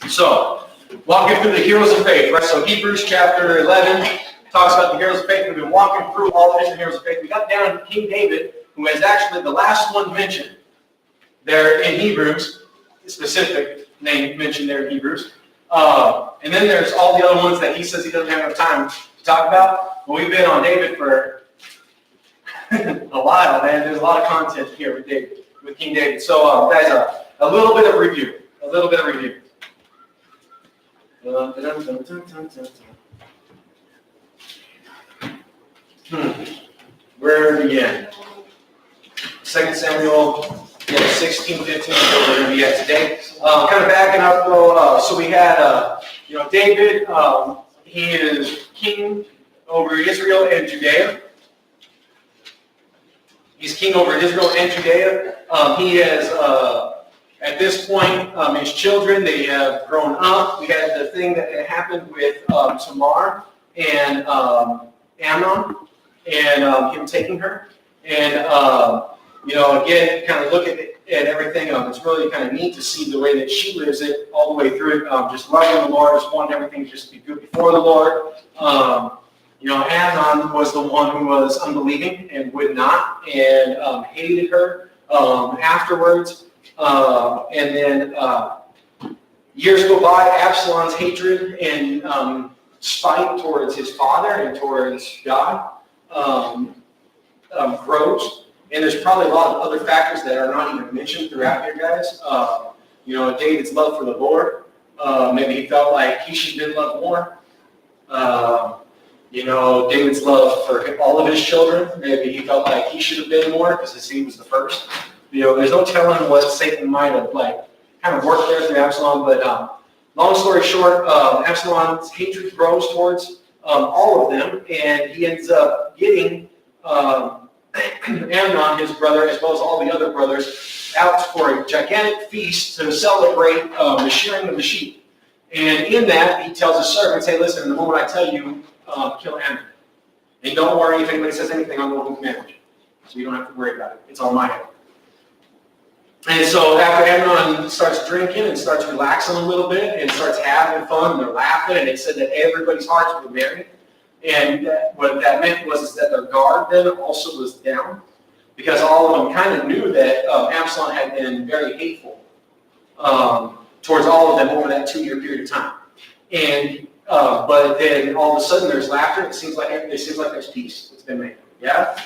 So, walking through the heroes of faith, right? So Hebrews chapter 11 talks about the heroes of faith. We've been walking through all the different heroes of faith. We got down to King David, who is actually the last one mentioned there in Hebrews, specific name mentioned there in Hebrews. And then there's all the other ones that he says he doesn't have enough time to talk about. But we've been on David for a while, man. There's a lot of content here with David, with King David. So, guys, a little bit of review. Where to begin? 2 Samuel 16, 15 is where we're going to be at today. Kind of backing up though, so we had, David, he is king over Israel and Judea. He's king over Israel and Judea. He has, at this point, his children, they have grown up. We had the thing that happened with Tamar and Amnon and him taking her. And, again, kind of look at everything. It's really kind of neat to see the way that she lives it all the way through it. Just loving the Lord, just wanting everything just to be good before the Lord. Amnon was the one who was unbelieving and would not, and hated her afterwards. And then years go by, Absalom's hatred and spite towards his father and towards God grows. And there's probably a lot of other factors that are not even mentioned throughout here, guys. David's love for the Lord. Maybe he felt like he should have been loved more. David's love for all of his children. Maybe he felt like he should have been more because he was the first. There's no telling what Satan might have kind of worked there through Absalom. But long story short, Absalom's hatred grows towards all of them, and he ends up getting Amnon, his brother, as well as all the other brothers, out for a gigantic feast to celebrate the shearing of the sheep. And in that, he tells his servants, hey, listen, the moment I tell you, kill Amnon. And don't worry if anybody says anything, I'm the one who managed it. So you don't have to worry about it. It's on my head. And so after Amnon starts drinking and starts relaxing a little bit and starts having fun, and they're laughing, and it said that everybody's hearts were merry. And what that meant was that their guard then also was down, because all of them kind of knew that Absalom had been very hateful towards all of them over that 2-year period of time. And but then all of a sudden there's laughter. It seems like there's peace that's been made. Yeah.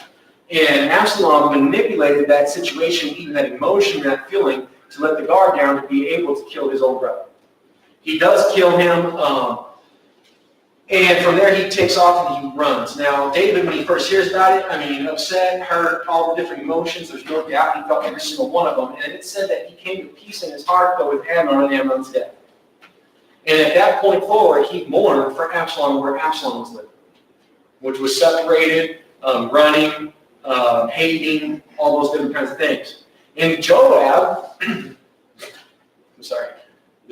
And Absalom manipulated that situation, even that emotion, that feeling, to let the guard down to be able to kill his own brother. He does kill him. And from there, he takes off and he runs. Now, David, when he first hears about it, upset, hurt, all the different emotions, there's no doubt he felt every single one of them. And it said that he came to peace in his heart, though, with Amnon and Amnon's death. And at that point forward, he mourned for Absalom where Absalom was living, which was separated, running, hating, all those different kinds of things. And Joab, the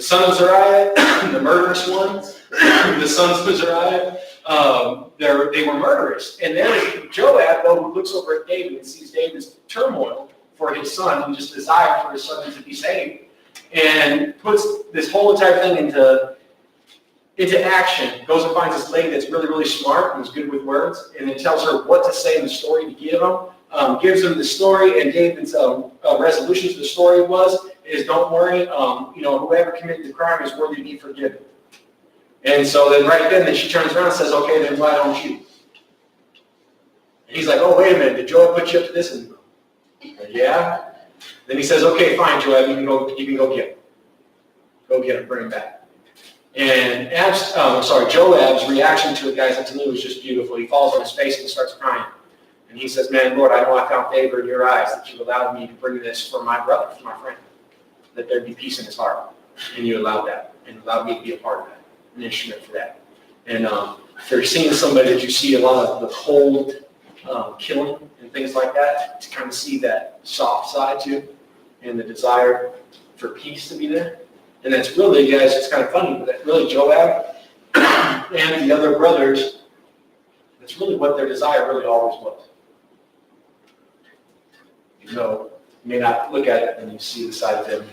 son of Zeruiah, the murderous ones, the sons of Zeruiah, they were murderous. And then Joab, though, who looks over at David and sees David's turmoil for his son and just desire for his son to be saved, and puts this whole entire thing into action, goes and finds this lady that's really, really smart and is good with words, and then tells her what to say in the story to give him, gives him the story, and David's resolution to the story is don't worry, whoever committed the crime is worthy to be forgiven. And so then right then she turns around and says, okay, then why don't you? And he's like, oh, wait a minute, did Joab put you up to this? And yeah. Then he says, okay, fine, Joab, you can go get him. Go get him, bring him back. And Joab's reaction to it, guys, to me was just beautiful. He falls on his face and starts crying. And he says, man, Lord, I know I found favor in your eyes that you allowed me to bring this for my brother, for my friend, that there'd be peace in his heart. And you allowed that, and allowed me to be a part of that, an instrument for that. And if you're seeing somebody that you see a lot of the cold killing and things like that, to kind of see that soft side too, and the desire for peace to be there. And that's really, guys, it's kind of funny, but that really Joab and the other brothers, that's really what their desire really always was. You may not look at it and you see the side of them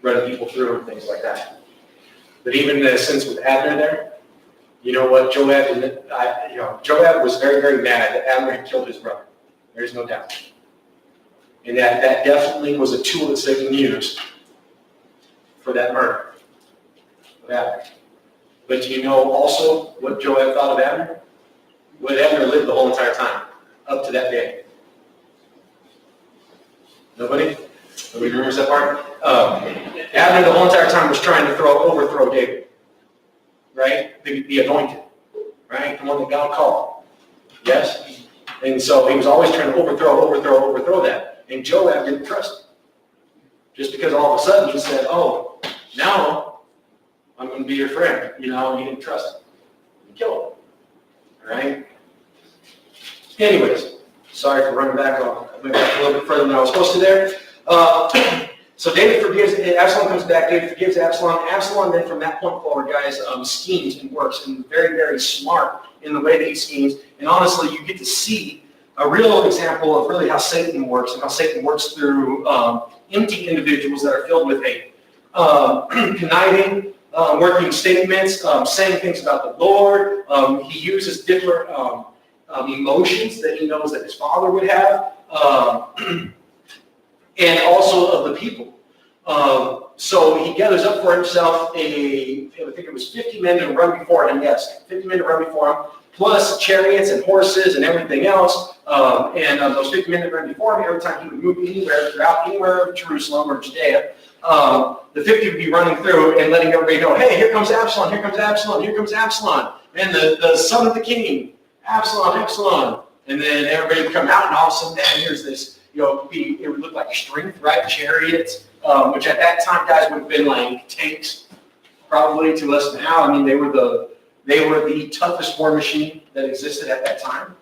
running people through and things like that. But even in a sense with Abner there, you know what, Joab was very, very mad that Abner had killed his brother. There's no doubt. And that definitely was a tool that Satan used for that murder of Abner. But do you know also what Joab thought of Abner? What Abner lived the whole entire time, up to that day. Nobody? Nobody remembers that part? Abner the whole entire time was trying to overthrow David. Right? The anointed. Right? The one that God called. Yes? And so he was always trying to overthrow that. And Joab didn't trust him. Just because all of a sudden he said, oh, now I'm going to be your friend. You know, and he didn't trust him. He killed him. All right? Anyways, sorry for running back. I went back a little bit further than I was supposed to there. So David forgives, Absalom comes back, David forgives Absalom. Absalom then from that point forward, guys, schemes and works, and very, very smart in the way that he schemes. And honestly, you get to see a real example of really how Satan works and how Satan works through empty individuals that are filled with hate. Conniving, working statements, saying things about the Lord. He uses different emotions that he knows that his father would have. And also of the people. So he gathers up for himself I think it was 50 men to run before him, yes, 50 men to run before him, plus chariots and horses and everything else. And those 50 men that run before him, every time he would move anywhere of Jerusalem or Judea, the 50 would be running through and letting everybody know, hey, here comes Absalom, here comes Absalom, here comes Absalom. And the son of the king, Absalom, Absalom. And then everybody would come out, and all of a sudden, man, here's this, it would look like strength, right? Chariots, which at that time, guys, would have been like tanks, probably to us now. I mean, they were the toughest war machine that existed at that time.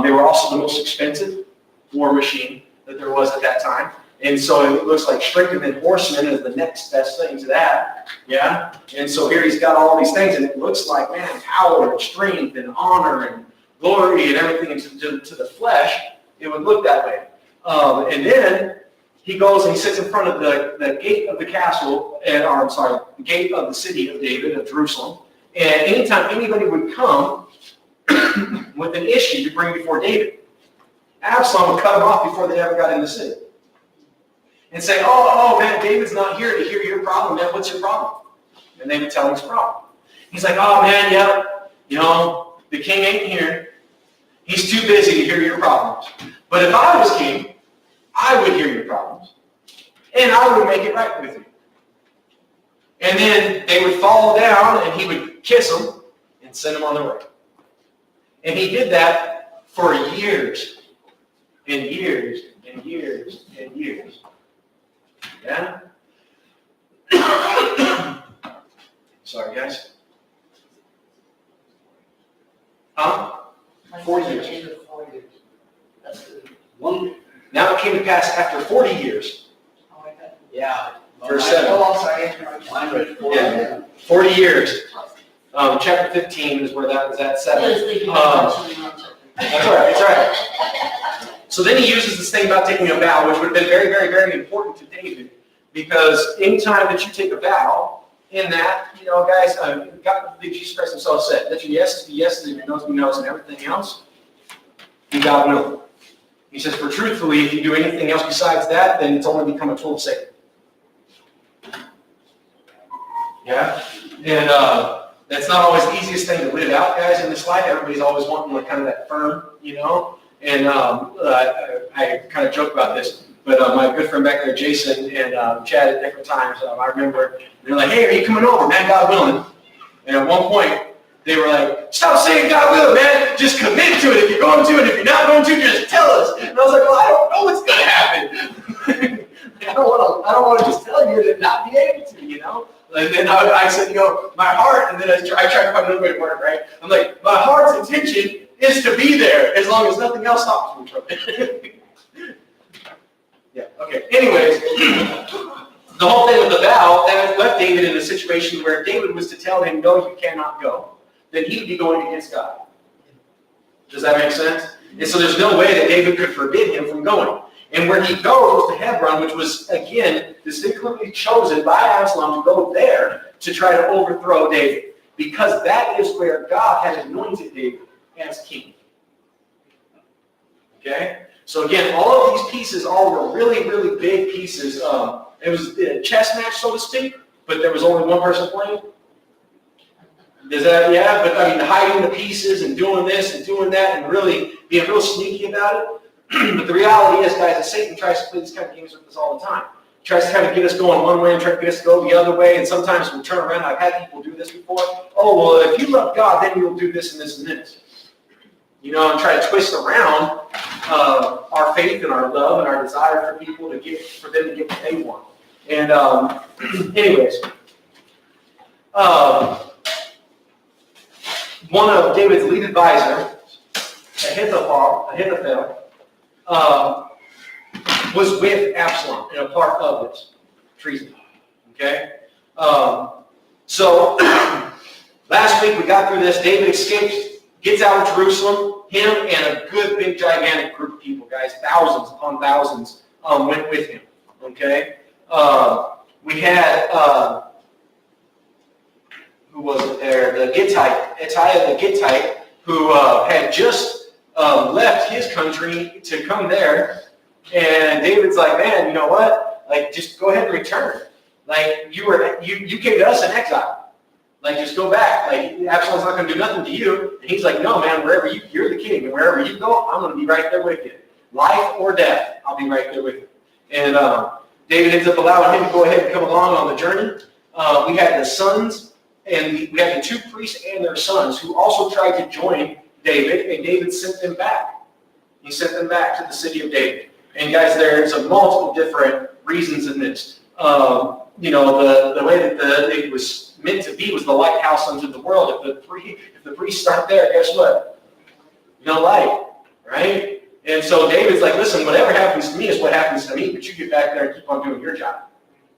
They were also the most expensive war machine that there was at that time. And so it looks like strength, and then horsemen is the next best thing to that. Yeah? And so here he's got all these things, and it looks like, man, power and strength and honor and glory and everything to the flesh. It would look that way. And then he goes and he sits in front of the gate of the castle, the gate of the city of David, of Jerusalem. And anytime anybody would come with an issue to bring before David, Absalom would cut them off before they ever got in the city. And say, oh, man, David's not here to hear your problem, man. What's your problem? And they would tell him his problem. He's like, oh, man, yeah, the king ain't here. He's too busy to hear your problems. But if I was king, I would hear your problems. And I would make it right with you. And then they would fall down, and he would kiss them and send them on their way. And he did that for years and years and years and years. Yeah? Sorry, guys. Huh? 40 years. Now it came to pass after 40 years. Yeah. Verse 7. Yeah. 40 years. Chapter 15 is where that was at 7. That's all right. That's all right. So then he uses this thing about taking a vow, which would have been very, very, very important to David, because anytime that you take a vow, in that, guys, God, Jesus Christ himself said that your yes is the yes, and your no is the no's, and everything else, you God will. He says, for truthfully, if you do anything else besides that, then it's only become a tool of Satan. Yeah? And that's not always the easiest thing to live out, guys, in this life. Everybody's always wanting like kind of that firm, And I kind of joke about this, but my good friend back there, Jason, and Chad at different times, I remember they're like, hey, are you coming over, man, God willing? And at one point, they were like, stop saying God willing, man. Just commit to it if you're going to, and if you're not going to, just tell us. And I was like, well, I don't know what's going to happen. I don't want to just tell you to not be able to, And then I said, my heart, and then I tried to find another way to work, right? I'm like, my heart's intention is to be there as long as nothing else stops me from it. Yeah, okay. Anyways, the whole thing with the vow, that left David in a situation where David was to tell him, no, you cannot go, then he would be going against God. Does that make sense? And so there's no way that David could forbid him from going. And where he goes was to Hebron, which was, again, distinctly chosen by Absalom to go there to try to overthrow David. Because that is where God had anointed David as king. Okay? So again, all of these pieces all were really, really big pieces. It was a chess match, so to speak, but there was only one person playing. Does that, yeah, but I mean, hiding the pieces and doing this and doing that and really being real sneaky about it. But the reality is, guys, that Satan tries to play these kind of games with us all the time. He tries to kind of get us going one way and try to get us to go the other way, and sometimes we turn around. I've had people do this before. Oh, well, if you love God, then you'll do this and this and this. You know, and try to twist around our faith and our love and our desire for people to get, for them to get what they want. And anyways, one of David's lead advisor, Ahithophel, was with Absalom and a part of this treason. Okay? So, last week we got through this. David escapes, gets out of Jerusalem. Him and a good, big, gigantic group of people, guys, thousands upon thousands, went with him. Okay? We had, who was it there? The Gittite, Ittai the Gittite, who had just left his country to come there. And David's like, man, you know what? Like, just go ahead and return. Like, you came to us in exile. Like, just go back. Like, Absalom's not going to do nothing to you. And he's like, no, man, wherever you're the king, and wherever you go, I'm going to be right there with you. Life or death, I'll be right there with you. And David ends up allowing him to go ahead and come along on the journey. We had the sons, and we had the two priests and their sons who also tried to join David, and David sent them back. He sent them back to the city of David. And guys, there's a multiple different reasons in this. You know, the way that it was meant to be was the lighthouse unto the world. If the priests aren't there, guess what? No light, right? And so David's like, listen, whatever happens to me is what happens to me, but you get back there and keep on doing your job.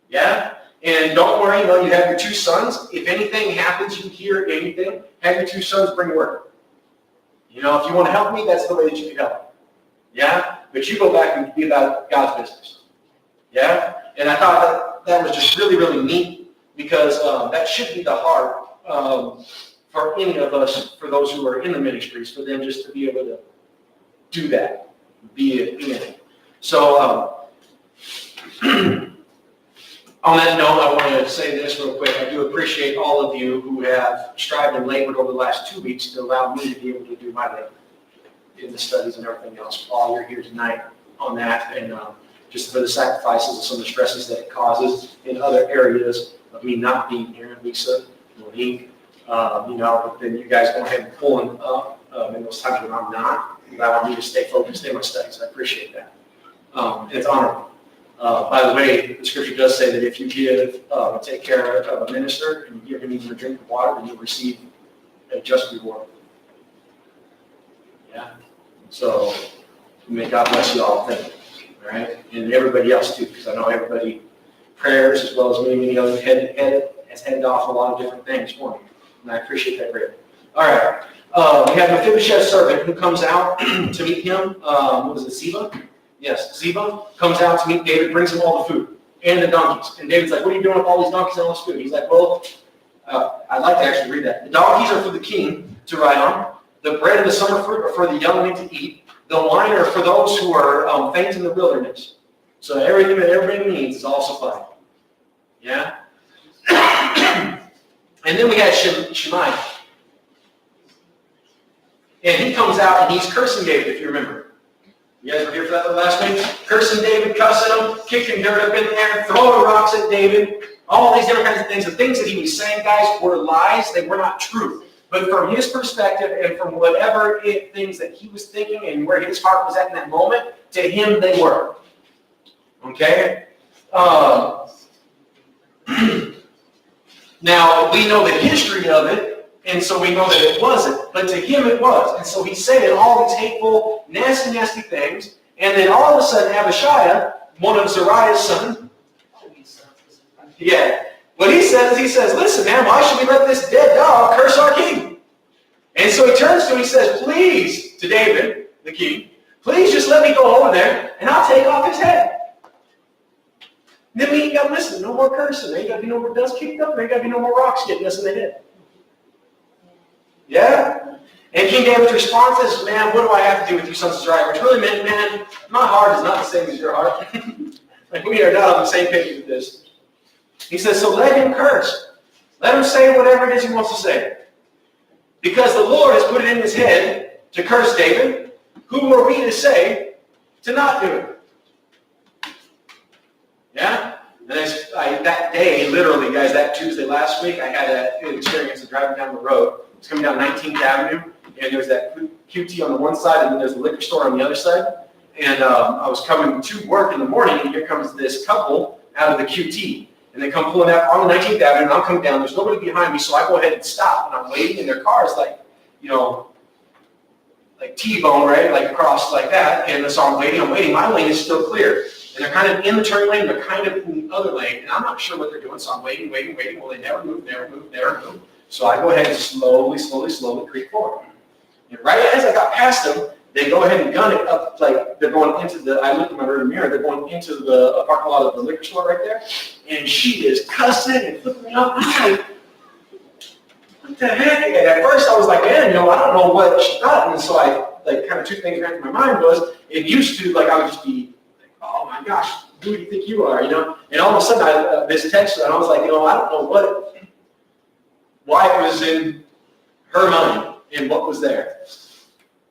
Yeah? And don't worry, you know, you have your two sons. If anything happens, you hear anything, have your two sons bring word. You know, if you want to help me, that's the way that you can help me. Yeah? But you go back and be about God's business. Yeah? And I thought that was just really, really neat, because that should be the heart for any of us, for those who are in the ministries, for them just to be able to do that, be it in it. So on that note, I want to say this real quick. I do appreciate all of you who have strived and labored over the last 2 weeks to allow me to be able to do my labor in the studies and everything else. Paul, you're here tonight on that, and just for the sacrifices and some of the stresses that it causes in other areas of me not being here, Lisa, Monique, you know, but then you guys go ahead and pulling up in those times when I'm not, allowing me to stay focused in my studies. I appreciate that. And it's honorable. By the way, the scripture does say that if you give, take care of a minister and you give him even a drink of water, then you'll receive a just reward. Yeah. So may God bless you all. Thank you. All right, and everybody else too, because I know everybody prayers as well as many others has headed off a lot of different things for me, and I appreciate that greatly. All right, we have Mephibosheth's servant who comes out to meet him. What was it, Ziba? Yes, Ziba comes out to meet David, brings him all the food and the donkeys. And David's like, "What are you doing with all these donkeys and all this food?" He's like, "Well, I'd like to actually read that. The donkeys are for the king to ride on. The bread and the summer fruit are for the young men to eat. The wine are for those who are faint in the wilderness." So everything that everybody needs is all supplied. Yeah? And then we had Shimei. And he comes out and he's cursing David, if you remember. You guys were here for that last week? Cursing David, cussing him, kicking dirt up in there, throwing rocks at David, all these different kinds of things. The things that he was saying, guys, were lies. They were not truth. But from his perspective and from whatever things that he was thinking and where his heart was at in that moment, to him they were. Okay? Now, we know the history of it, and so we know that it wasn't. But to him it was. And so he's saying all these hateful, nasty, nasty things. And then all of a sudden, Abishai, one of Zeruiah's sons, what he says, "Listen, man, why should we let this dead dog curse our king?" And so he turns to him, he says, "Please," to David, the king, Please just let me go over there, and I'll take off his head. Then we ain't got to listen. No more cursing. There ain't got to be no more dust kicked up. There ain't got to be no more rocks getting us in the head. Yeah? And King David's response is, man, what do I have to do with you, sons of Zeruiah? Which really meant, man, my heart is not the same as your heart. Like, we are not on the same page with this. He says, so let him curse. Let him say whatever it is he wants to say. Because the Lord has put it in his head to curse David, who were we to say to not do it? Yeah? And that day, literally, guys, that Tuesday last week, I had an experience of driving down the road. I was coming down 19th Avenue, and there's that QT on the one side, and then there's a liquor store on the other side. And I was coming to work in the morning, and here comes this couple out of the QT. And they come pulling out on the 19th Avenue, and I'm coming down. There's nobody behind me, so I go ahead and stop. And I'm waiting, and their car is like, like T-bone, right? Like across like that. And so I'm waiting. My lane is still clear. And they're kind of in the turn lane, they're kind of in the other lane. And I'm not sure what they're doing, so I'm waiting. Well, they never move. So I go ahead and slowly creep forward. And right as I got past them, they go ahead and gun it up, like they're going into the, I looked in my rear mirror, they're going into the parking lot of the liquor store right there. And she is cussing and flipping me off. I'm like, what the heck? And at first I was like, man, I don't know what she thought. And so I, like, kind of two things ran through my mind was, it used to, like, I would just be, oh my gosh, who do you think you are, And all of a sudden, this text, and I was like, I don't know why it was in her mind and what was there.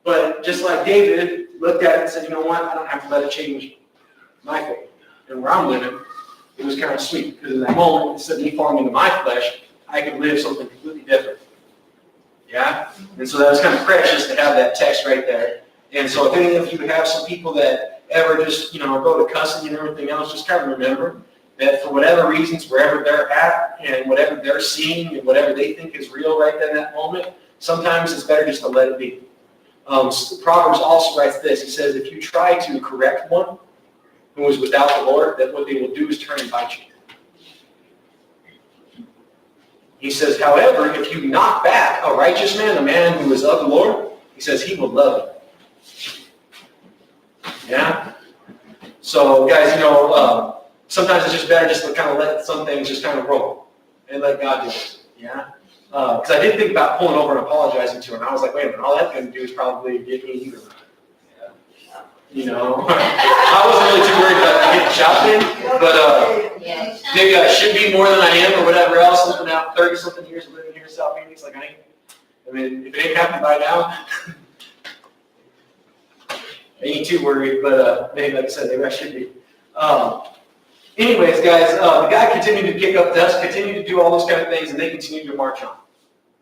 But just like David looked at it and said, you know what, I don't have to let it change my faith. And where I'm living, it was kind of sweet, because in that moment, instead of me falling into my flesh, I could live something completely different. Yeah? And so that was kind of precious to have that text right there. And so if any of you have some people that ever just, go to cussing and everything else, just kind of remember that for whatever reasons, wherever they're at and whatever they're seeing and whatever they think is real right then in that moment, sometimes it's better just to let it be. Proverbs also writes this. He says, if you try to correct one who is without the Lord, that what they will do is turn and bite you. He says, however, if you knock back a righteous man, a man who is of the Lord, he says he will love you. Yeah? So, guys, sometimes it's just better just to kind of let some things just kind of roll and let God do it. Yeah? Because I did think about pulling over and apologizing to her, and I was like, wait a minute, all that's going to do is probably get me either. I wasn't really too worried about getting shopping, but maybe I should be more than I am or whatever else. Looking out 30-something years of living here in South Phoenix, like if it ain't happened by now, I ain't too worried, but maybe, like I said, maybe I should be. Anyways, guys, the guy continued to kick up dust, continued to do all those kind of things, and they continued to march on.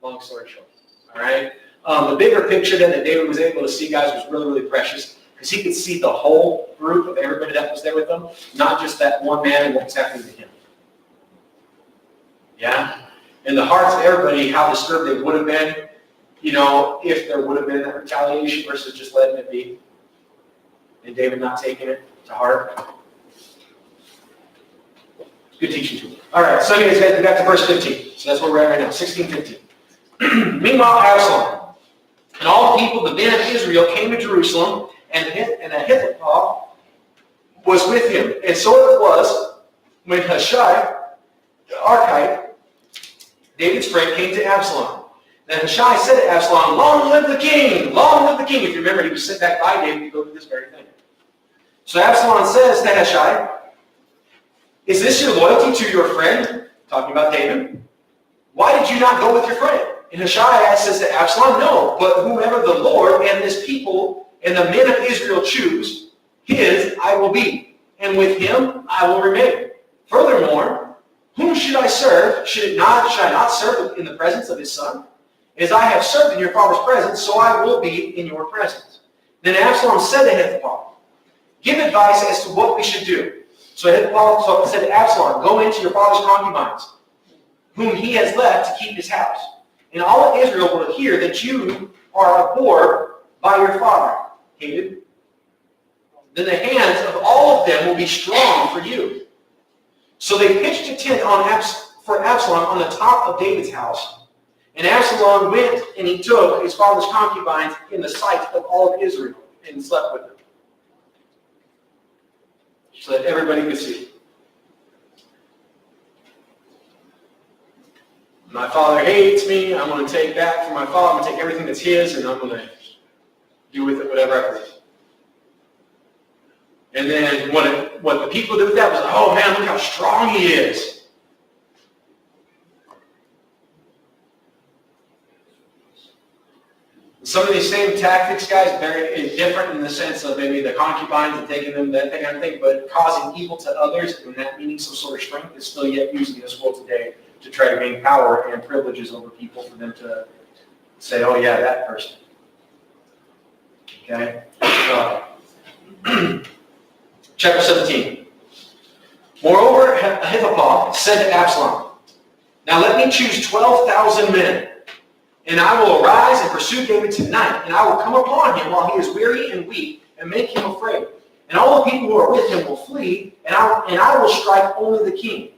Long story short. All right? The bigger picture then that David was able to see, guys, was really, really precious, because he could see the whole group of everybody that was there with them, not just that one man and what was happening to him. Yeah? In the hearts of everybody, how disturbed they would have been, if there would have been that retaliation versus just letting it be. And David not taking it to heart. Good teaching tool. All right, so anyways, guys, we got to verse 15. So that's where we're at right now, 16:15. Meanwhile, Absalom and all the people, the men of Israel, came to Jerusalem, and Ahithophel was with him. And so it was when Hushai, the Archite, David's friend, came to Absalom. Then Hushai said to Absalom, long live the king! Long live the king! If you remember, he was sent back by David to go do this very thing. So Absalom says to Hushai, is this your loyalty to your friend? Talking about David. Why did you not go with your friend? And Hushai says to Absalom, no, but whomever the Lord and this people and the men of Israel choose, his I will be, and with him I will remain. Furthermore, whom should I serve? Should I not serve in the presence of his son? As I have served in your father's presence, so I will be in your presence. Then Absalom said to Ahithophel, give advice as to what we should do. So Ahithophel said to Absalom, go into your father's concubines, whom he has left to keep his house. And all of Israel will hear that you are abhorred by your father, David. Then the hands of all of them will be strong for you. So they pitched a tent for Absalom on the top of David's house. And Absalom went and he took his father's concubines in the sight of all of Israel and slept with them. so that everybody could see. My father hates me. I'm going to take that from my father. I'm going to take everything that's his, and I'm going to do with it whatever I please. And then what the people did with that was, oh man, look how strong he is. Some of these same tactics, guys, very different in the sense of maybe the concubines and taking them, that kind of thing, but causing evil to others and that meaning some sort of strength is still yet used in this world today to try to gain power and privileges over people for them to say, oh yeah, that person. Okay? Chapter 17. Moreover, Ahithophel said to Absalom, now let me choose 12,000 men, and I will arise and pursue David tonight, and I will come upon him while he is weary and weak, and make him afraid. And all the people who are with him will flee, and I will strike only the king.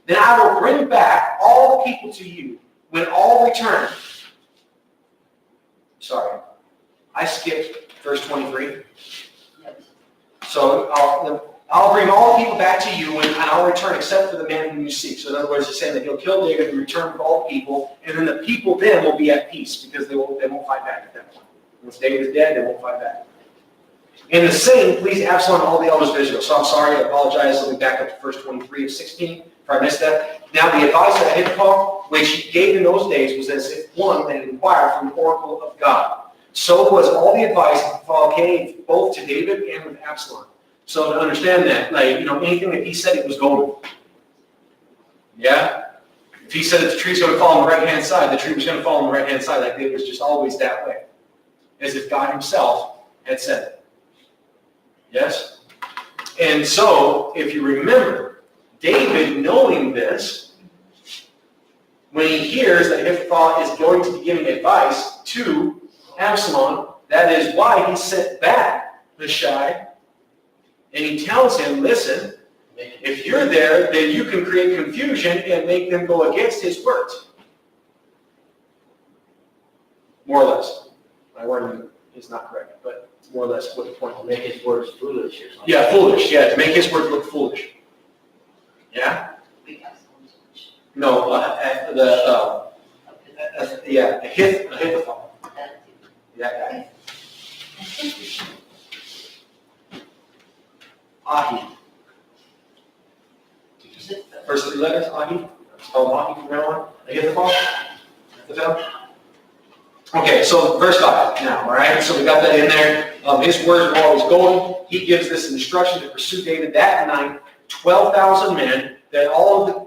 Then I will bring back all the people to you when all return. Sorry, I skipped verse 23. So I'll bring all the people back to you, and I'll return except for the man whom you seek. So in other words, he's saying that he'll kill David and return with all the people, and then the people then will be at peace because they won't fight back at that point. Once David is dead, they won't fight back. And the same pleased Absalom and all the elders of Israel. So I'm sorry, I apologize. Let me back up to verse 23 of 16, if I missed that. Now the advice that Ahithophel, which he gave in those days, was as if one that had inquired from the oracle of God. So was all the advice Ahithophel gave both to David and with Absalom. So to understand that, anything that he said, it was golden. Yeah? If he said that the tree's going to fall on the right-hand side, the tree was going to fall on the right-hand side. Like it was just always that way. As if God himself had said it. Yes? And so, if you remember, David, knowing this, when he hears that Ahithophel is going to be giving advice to Absalom, that is why he sent back Hushai, and he tells him, listen, if you're there, then you can create confusion and make them go against his words. More or less. My wording is not correct, but more or less what the point is. Make his words foolish or something. Yeah, foolish. Yeah, to make his words look foolish. Yeah? No, Ahithophel. That guy. Ahi. First three letters, Ahi. Spelled Ahi from now on. Ahithophel. Okay, so verse 5 now, all right? So we got that in there. His words were always going. He gives this instruction to pursue David that night. 12,000 men. That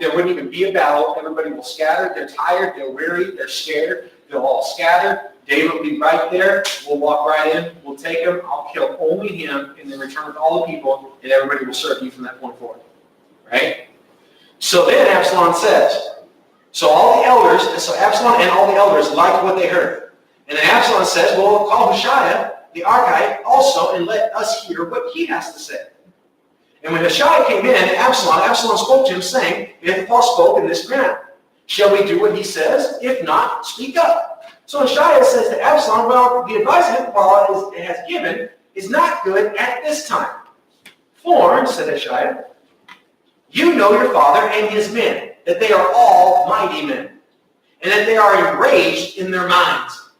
there wouldn't even be a battle. Everybody will scatter. They're tired. They're weary. They're scared. They'll all scatter. David will be right there. We'll walk right in. We'll take him. I'll kill only him, and then return with all the people, and everybody will serve you from that point forward. Right? So then Absalom says, so Absalom and all the elders liked what they heard. And then Absalom says, well, call Hushai, the Archite, also, and let us hear what he has to say. And when Hushai came in, Absalom spoke to him, saying, Ahithophel spoke in this manner. Shall we do what he says? If not, speak up. So Hushai says to Absalom, well, the advice Ahithophel has given is not good at this time. For, said Hushai, you know your father and his men, that they are all mighty men, and that they are enraged in their minds.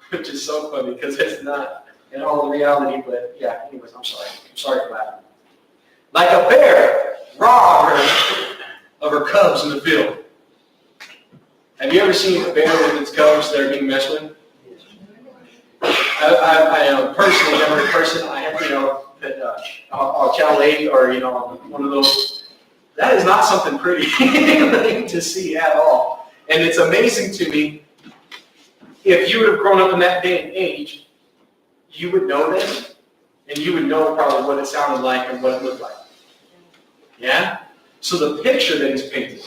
Which is so funny because it's not in all the reality, but yeah, anyways, I'm sorry. I'm sorry for laughing. Like a bear, rob her of her cubs in the field. Have you ever seen a bear with its cubs that are being messed with? I am personally never a person. I have, a chow lady or, one of those. That is not something pretty to see at all. And it's amazing to me, if you would have grown up in that day and age, you would know this, and you would know probably what it sounded like and what it looked like. Yeah? So the picture that he's painting.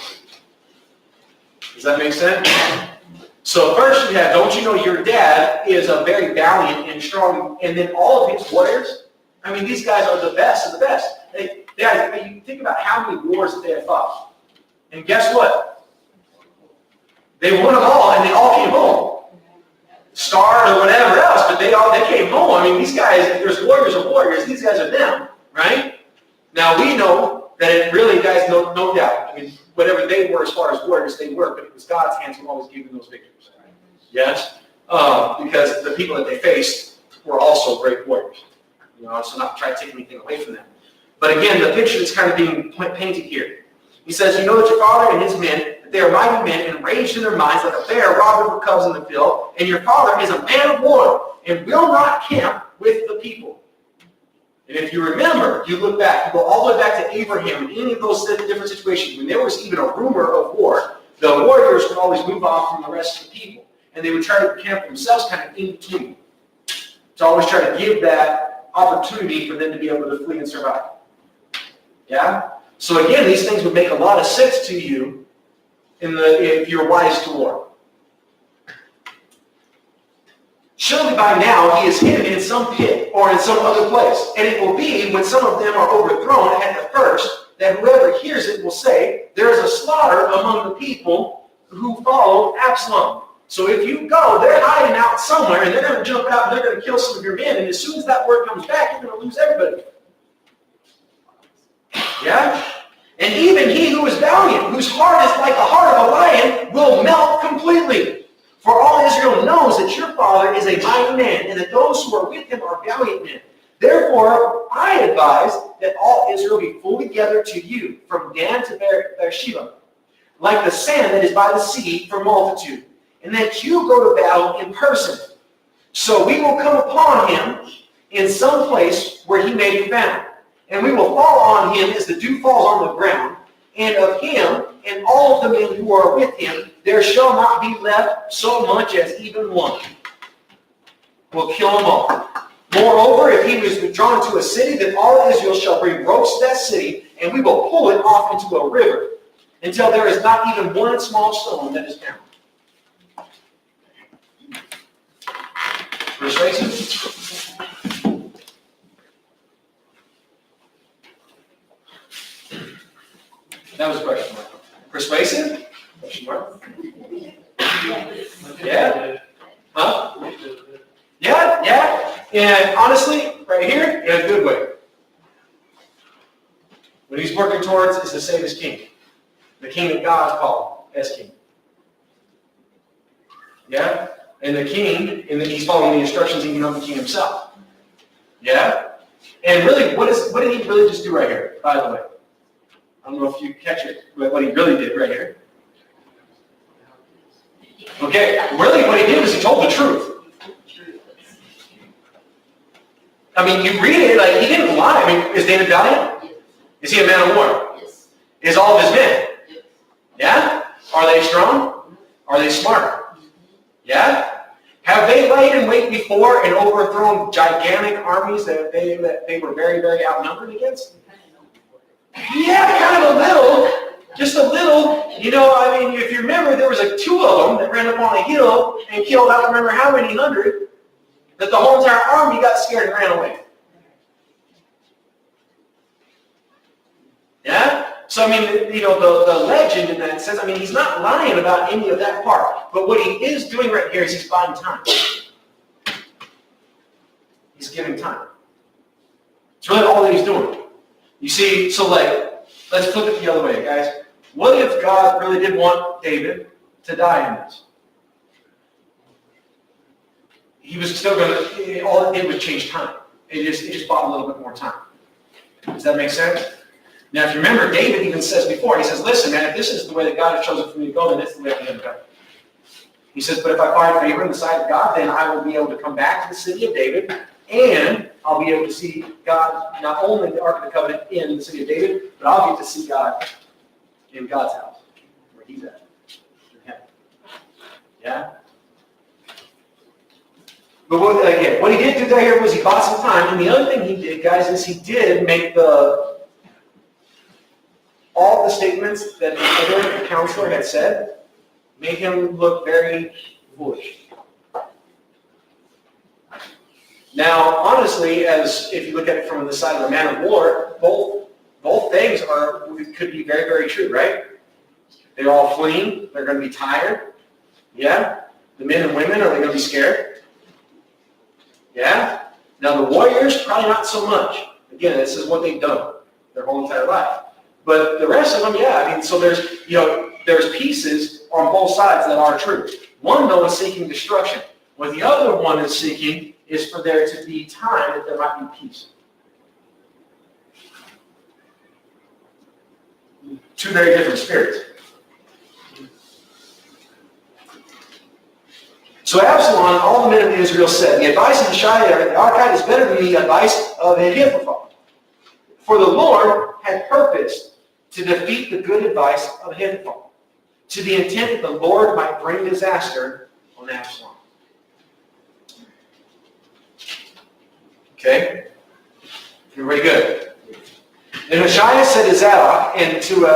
Does that make sense? So first you have, don't you know your dad is a very valiant and strong, and then all of his warriors, I mean, these guys are the best of the best. You think about how many wars that they have fought. And guess what? They won them all, and they all came home. starved or whatever else, but they came home. I mean, these guys, if there's warriors of warriors, these guys are them, right? Now we know that it really, guys, no doubt. I mean, whatever they were as far as warriors, they were, but it was God's hands who always gave them those victories. Yes? Because the people that they faced were also great warriors. So not to try to take anything away from them. But again, the picture that's kind of being painted here. He says, you know that your father and his men, that they are mighty men, enraged in their minds like a bear robbing for cubs in the field, and your father is a man of war, and will not camp with the people. And if you remember, you look back, you go all the way back to Abraham, and any of those different situations, when there was even a rumor of war, the warriors would always move off from the rest of the people, and they would try to camp themselves kind of in between, to always try to give that opportunity for them to be able to flee and survive. Yeah? So again, these things would make a lot of sense to you if you're wise to war. Surely by now he is hidden in some pit or in some other place. And it will be, when some of them are overthrown at the first, that whoever hears it will say, there is a slaughter among the people who follow Absalom. So if you go, they're hiding out somewhere, and they're going to jump out and they're going to kill some of your men. And as soon as that word comes back, you're going to lose everybody. Yeah? And even he who is valiant, whose heart is like the heart of a lion, will melt completely. For all Israel knows that your father is a mighty man, and that those who are with him are valiant men. Therefore, I advise that all Israel be fully gathered to you, from Dan to Beersheba, like the sand that is by the sea for multitude, and that you go to battle in person. So we will come upon him in some place where he may be found. And we will fall on him as the dew falls on the ground, and of him and all of the men who are with him, there shall not be left so much as even one. We'll kill them all. Moreover, if he was withdrawn to a city, then all Israel shall bring ropes to that city, and we will pull it off into a river, until there is not even one small stone that is found. Persuasive? That was a question mark. Persuasive? Question mark. Yeah? Huh? Yeah. And honestly, right here, in a good way. What he's working towards is to save his king. The king that God called as king. Yeah? And the king, and he's following the instructions even of the king himself. Yeah? And really, what did he really just do right here, by the way? I don't know if you catch it, but what he really did right here. Okay, really what he did was he told the truth. I mean, you read it, like, he didn't lie. I mean, is David valiant? Yes. Is he a man of war? Yes. Is all of his men? Yes. Yeah? Are they strong? Are they smart? Yeah? Have they laid in wait before and overthrown gigantic armies that they were very, very outnumbered against? Yeah, kind of a little. Just a little. I mean, if you remember, there was like 2 of them that ran up on a hill and killed, I don't remember how many hundred, that the whole entire army got scared and ran away. Yeah? So, I mean, the legend in that sense, I mean, he's not lying about any of that part. But what he is doing right here is he's buying time. He's giving time. It's really all that he's doing. You see, so let's flip it the other way, guys. What if God really did want David to die in this? He was still going to, all it did was change time. It just bought a little bit more time. Does that make sense? Now, if you remember, David even says before, he says, listen, man, if this is the way that God has chosen for me to go, then it's the way I'm going to go. He says, but if I find favor in the sight of God, then I will be able to come back to the city of David, and I'll be able to see God, not only the Ark of the Covenant in the city of David, but I'll get to see God in God's house, where he's at. Yeah? But what he did do there here was he bought some time, and the other thing he did, guys, is he did make all the statements that the counselor had said, made him look very foolish. Now, honestly, if you look at it from the side of a man of war, both things could be very, very true, right? They're all fleeing. They're going to be tired. Yeah? The men and women, are they going to be scared? Yeah? Now the warriors, probably not so much. Again, this is what they've done their whole entire life. But the rest of them, yeah. I mean, so there's pieces on both sides that are true. One, though, is seeking destruction. What the other one is seeking is for there to be time that there might be peace. Two very different spirits. So Absalom and all the men of Israel said, the advice of Hushai the Archite is better than the advice of Ahithophel. For the Lord had purposed to defeat the good advice of Ahithophel, to the intent that the Lord might bring disaster on Absalom. Okay? Everybody good? And Hushai said to Zadok and to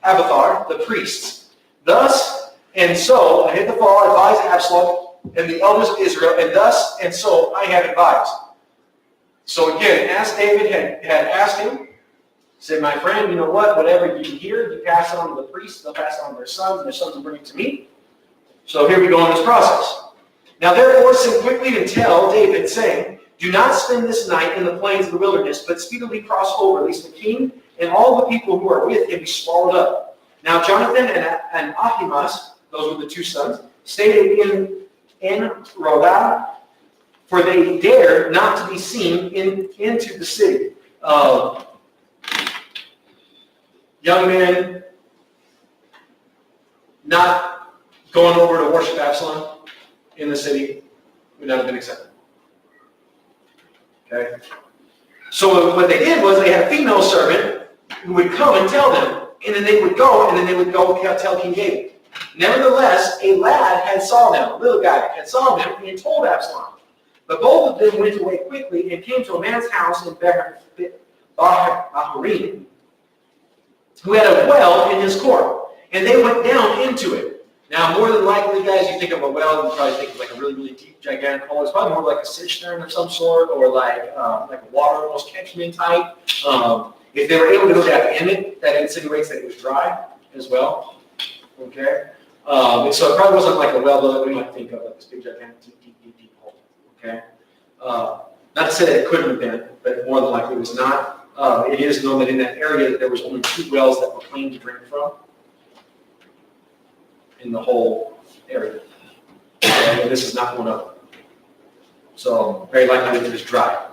Abiathar, the priests, thus and so Ahithophel advised Absalom and the elders of Israel, and thus and so I have advised. So again, as David had asked him, said, my friend, you know what? Whatever you hear, you pass it on to the priests, they'll pass it on to their sons, and their sons will bring it to me. So here we go in this process. Now therefore send quickly and tell David, saying, do not spend this night in the plains of the wilderness, but speedily cross over, lest the king and all the people who are with him be swallowed up. Now Jonathan and Ahimaaz, those were the two sons, stayed in Rodah, for they dared not to be seen into the city. Young men not going over to worship Absalom in the city would not have been accepted. Okay? So what they did was they had a female servant who would come and tell them, and then they would go tell King David. Nevertheless, a lad had saw them, a little guy had saw them, and told Absalom. But both of them went away quickly and came to a man's house in Bahurim, who had a well in his court, and they went down into it. Now, more than likely, guys, you think of a well, you probably think of like a really, really deep, gigantic hole. It's probably more like a cistern of some sort, or like a water almost catchment type. If they were able to go down in it, that insinuates that it was dry as well. Okay, and so it probably wasn't like a well that we might think of, like this big, gigantic, deep hole. Okay, not to say that it couldn't have been, but more than likely it was not. It is known that in that area that there was only 2 wells that were clean to drink from in the whole area. And this is not one of them. So very likely that it was dry.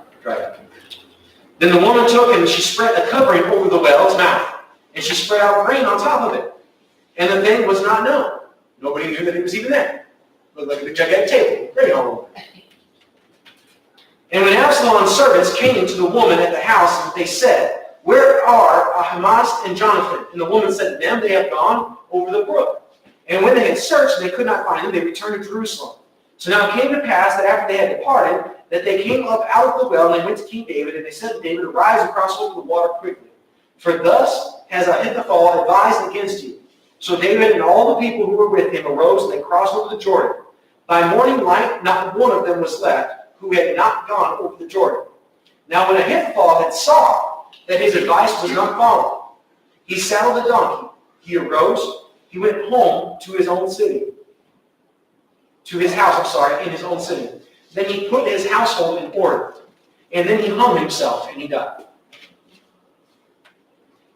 Then the woman took and she spread a covering over the well's mouth, and she spread out grain on top of it. And the thing was not known. Nobody knew that it was even there. It looked like a gigantic table, grain all over it. And when Absalom's servants came to the woman at the house, they said, where are Ahimaaz and Jonathan? And the woman said to them, they have gone over the brook. And when they had searched and they could not find them, they returned to Jerusalem. So now it came to pass that after they had departed, that they came up out of the well, and they went to King David, and they said to David, arise and cross over the water quickly. For thus has Ahithophel advised against you. So David and all the people who were with him arose, and they crossed over the Jordan. By morning light, not one of them was left who had not gone over the Jordan. Now when Ahithophel had saw that his advice was not followed, he saddled a donkey. He arose. He went home to his own city. To his house, in his own city. Then he put his household in order. And then he hung himself and he died.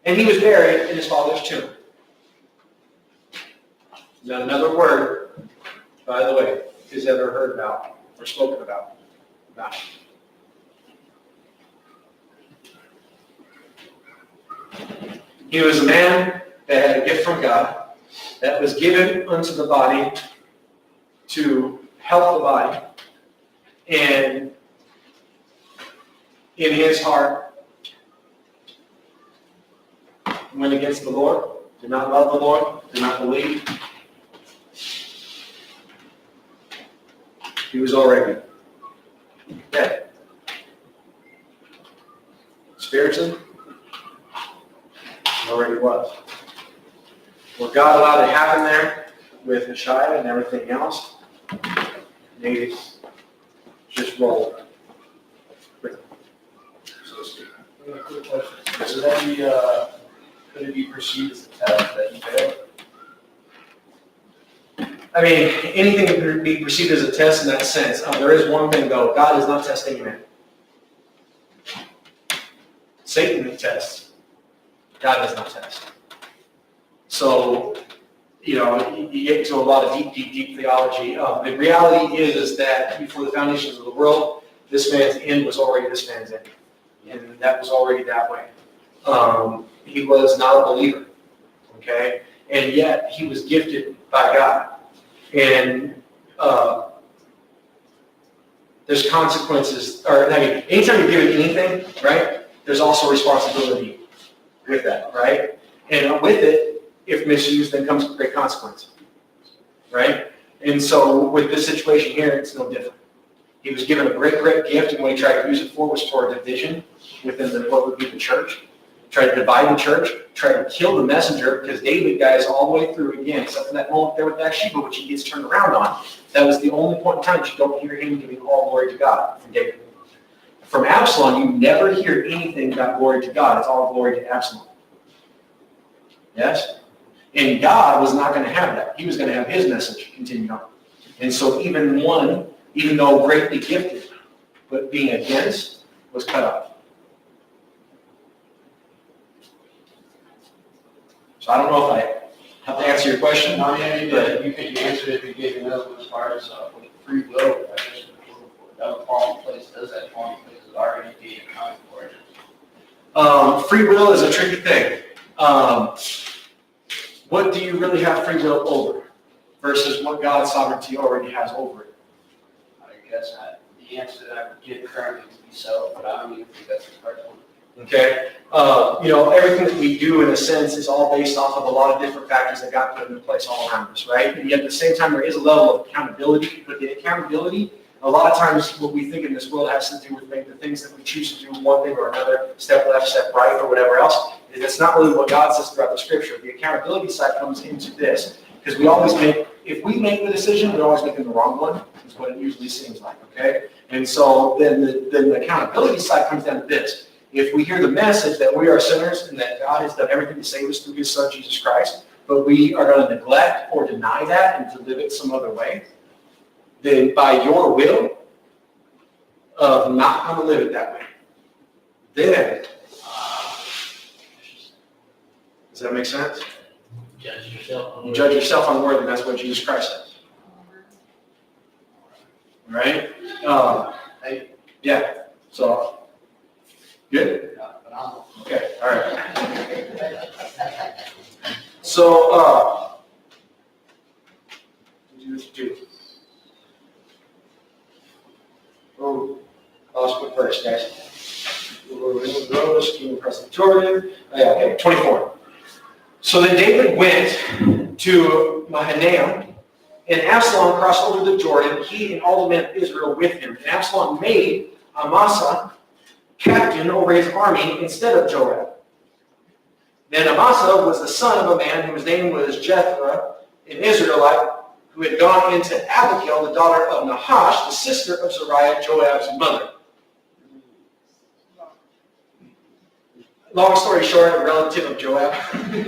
And he was buried in his father's tomb. Not another word, by the way, is ever heard about or spoken about it. He was a man that had a gift from God that was given unto the body to help the body. And in his heart, went against the Lord, did not love the Lord, did not believe. He was already dead. Spiritually, he already was. What God allowed to happen there with Hushai and everything else, they just rolled with it, so to speak. Quick question. So could it be perceived as a test that he failed? I mean, anything can be perceived as a test in that sense. There is one thing though, God is not testing man. Satan tests. God does not test. So, you get into a lot of deep theology. The reality is that before the foundations of the world, this man's end was already this man's end. And that was already that way. He was not a believer. Okay? And yet, he was gifted by God. And there's consequences, anytime you're given anything, right, there's also responsibility with that, right? And with it, if misused, then comes great consequence, right? And so with this situation here, it's no different. He was given a great gift, and what he tried to use it for was for a division within what would be the church. Tried to divide the church, tried to kill the messenger, because David, guys, all the way through again, except for that moment there with Bathsheba, which he gets turned around on. That was the only point in time that you don't hear him giving all glory to God from David. From Absalom, you never hear anything about glory to God. It's all glory to Absalom. Yes? And God was not going to have that. He was going to have his message continue on. And so even though greatly gifted, but being against, was cut off. So I don't know if I have to answer your question. No, yeah, you did. You could answer it if you gave another one as far as with free will. I guess that would fall in place. Does that fall in place? Is already being accounted for? Free will is a tricky thing. What do you really have free will over versus what God's sovereignty already has over it? I guess the answer that I would give currently would be so, but I don't even think that's the correct one. Okay? Everything that we do in a sense is all based off of a lot of different factors that got put into place all around us, right? And yet at the same time, there is a level of accountability, but the accountability, a lot of times what we think in this world has to do with the things that we choose to do one thing or another, step left, step right, or whatever else. That's not really what God says throughout the scripture. The accountability side comes into this, because if we make the decision, we're always making the wrong one, is what it usually seems like, okay? And so then the accountability side comes down to this. If we hear the message that we are sinners and that God has done everything to save us through his son, Jesus Christ, but we are going to neglect or deny that and to live it some other way, then by your will of not going to live it that way, then, does that make sense? Judge yourself. You judge yourself unworthy, that's what Jesus Christ says. Right? Yeah. So, good? Okay, all right. So, do. Oh, lost my first, guys. Rose, King Presbyterian. Okay, 24. So then David went to Mahanaim, and Absalom crossed over the Jordan, he and all the men of Israel with him. And Absalom made Amasa captain over his army instead of Joab. Then Amasa was the son of a man whose name was Jethro, an Israelite, who had gone into Abigail, the daughter of Nahash, the sister of Zeruiah, Joab's mother. Long story short, a relative of Joab. Right?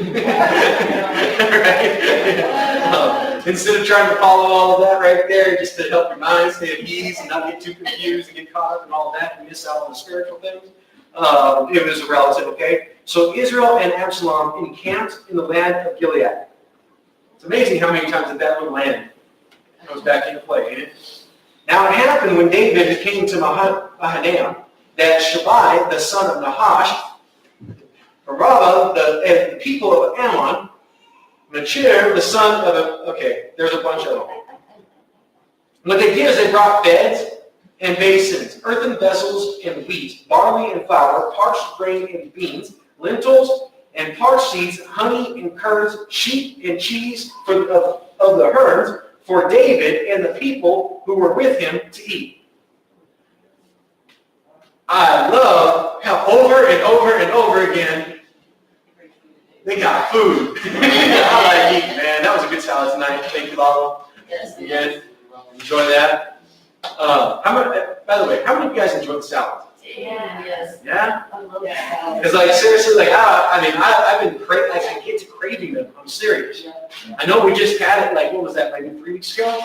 Instead of trying to follow all of that right there, just to help your mind stay at ease and not get too confused and get caught up in all of that and miss out on the spiritual things, it was a relative, okay? So Israel and Absalom encamped in the land of Gilead. It's amazing how many times that little land goes back into play, ain't it? Now it happened when David came to Mahanaim that Shabai, the son of Nahash, Rabbah, the people of Ammon, Machir, the son of there's a bunch of them. What they did is they brought beds and basins, earthen vessels and wheat, barley and flour, parched grain and beans, lentils and parched seeds, honey and curds, sheep and cheese of the herds for David and the people who were with him to eat. I love how over and over and over again they got food. I like eating, man. That was a good salad tonight. Thank you, Lalo. Yes. You guys enjoy that? By the way, how many of you guys enjoyed the salad? Yes. Yeah? I love that. Because seriously, I've been I get to craving them. I'm serious. I know we just had it, like, what was that, maybe 3 weeks ago?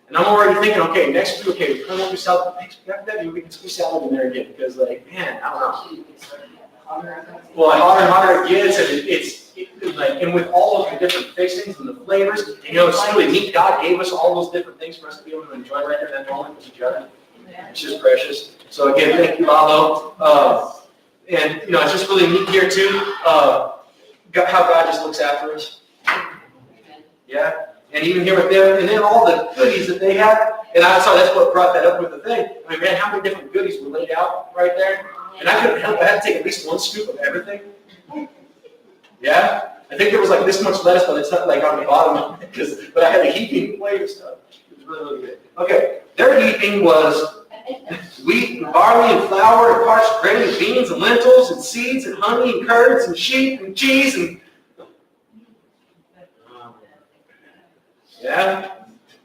And I'm already thinking, okay, next week, okay, we're going to do salad. Next week after that, maybe we can squeeze salad in there again. Because, like, man, I don't know. Well, the hotter and hotter it gets, and it's like, and with all of the different fixings and the flavors, and, you know, it's really neat. God gave us all those different things for us to be able to enjoy right there in that moment with each other. It's just precious. So again, thank you, Lalo. And, you know, it's just really neat here, too, how God just looks after us. Yeah? And even here with them, and then all the goodies that they have. And I saw that's what brought that up with the thing. I mean, man, how many different goodies were laid out right there? And I couldn't help, I had to take at least 1 scoop of everything. Yeah? I think there was like this much lettuce, but it's not like on the bottom, but I had a heaping plate of stuff. It was really, really good. Okay, their heaping was wheat and barley and flour and parched grain and beans and lentils and seeds and honey and curds and sheep and cheese and yeah,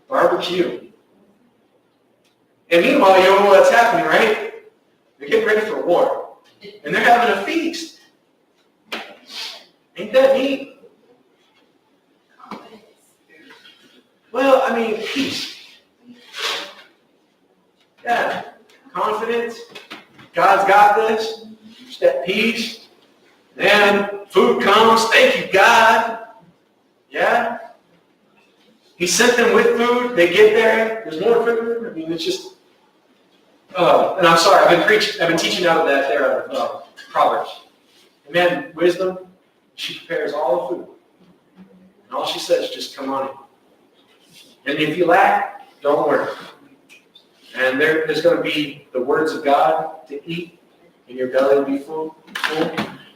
barbecue. And meanwhile, you know what's happening, right? They're getting ready for war. And they're having a feast. Ain't that neat? Well, I mean, peace. Yeah, confidence. God's got this. Just that peace. Then food comes. Thank you, God. Yeah. He sent them with food. They get there. There's more food. I mean, it's just. And I'm sorry. I've been teaching out of that there out of Proverbs. And man, wisdom. She prepares all the food. And all she says is just come on in. And if you lack, don't worry. And there's going to be the words of God to eat, and your belly will be full.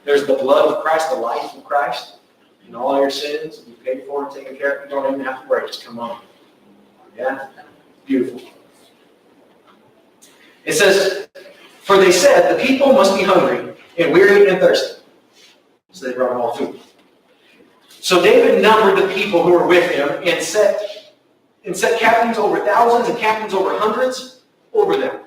There's the blood of Christ, the life of Christ, and all your sins will be paid for and taken care of. You don't even have to worry. Just come on. Yeah? Beautiful. It says, for they said, the people must be hungry and weary and thirsty. So they brought all food. So David numbered the people who were with him and set captains over thousands and captains over hundreds over them.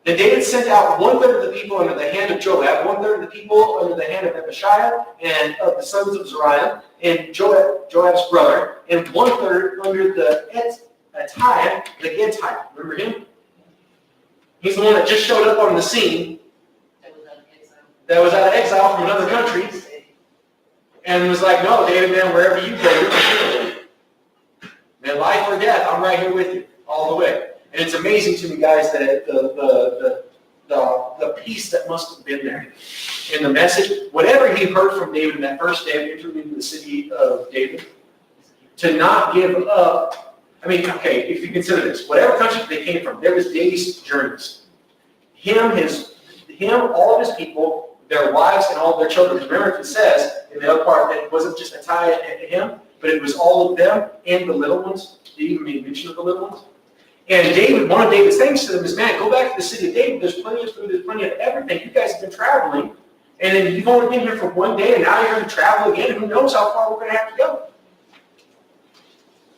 Then David sent out 1/3 of the people under the hand of Joab, 1/3 of the people under the hand of Abishai and of the sons of Zeruiah and Joab's brother, and 1/3 under the Attai, the Gittite. Remember him? He's the one that just showed up on the scene. That was out of exile from another country, and was like, no, David, man, wherever you go, you're going. Man, life or death, I'm right here with you, all the way. And it's amazing to me, guys, that the peace that must have been there in the message, whatever he heard from David in that first day of entering into the city of David, to not give up. I mean, okay, if you consider this, whatever country they came from, there was days' journeys. Him, all of his people, their wives, and all of their children. Remember, it says in the other part that it wasn't just Attai and him, but it was all of them and the little ones. They even made mention of the little ones. And David, one of David's things to them is, man, go back to the city of David. There's plenty of food. There's plenty of everything. You guys have been traveling. And then you've only been here for 1 day, and now you're going to travel again. Who knows how far we're going to have to go.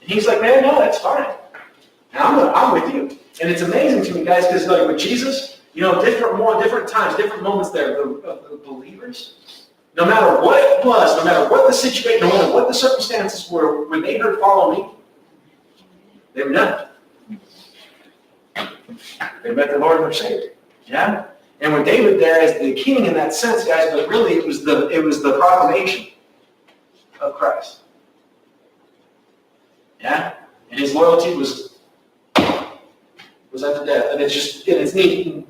And he's like, man, no, that's fine. And I'm with you. And it's amazing to me, guys, because like with Jesus, you know, different times, different moments there of the believers. No matter what it was, no matter what the situation, no matter what the circumstances were, when they heard follow me, they were done. They met the Lord and their Savior. Yeah? And with David there as the king in that sense, guys, but really it was the proclamation of Christ. Yeah? And his loyalty was unto death. And it's neat.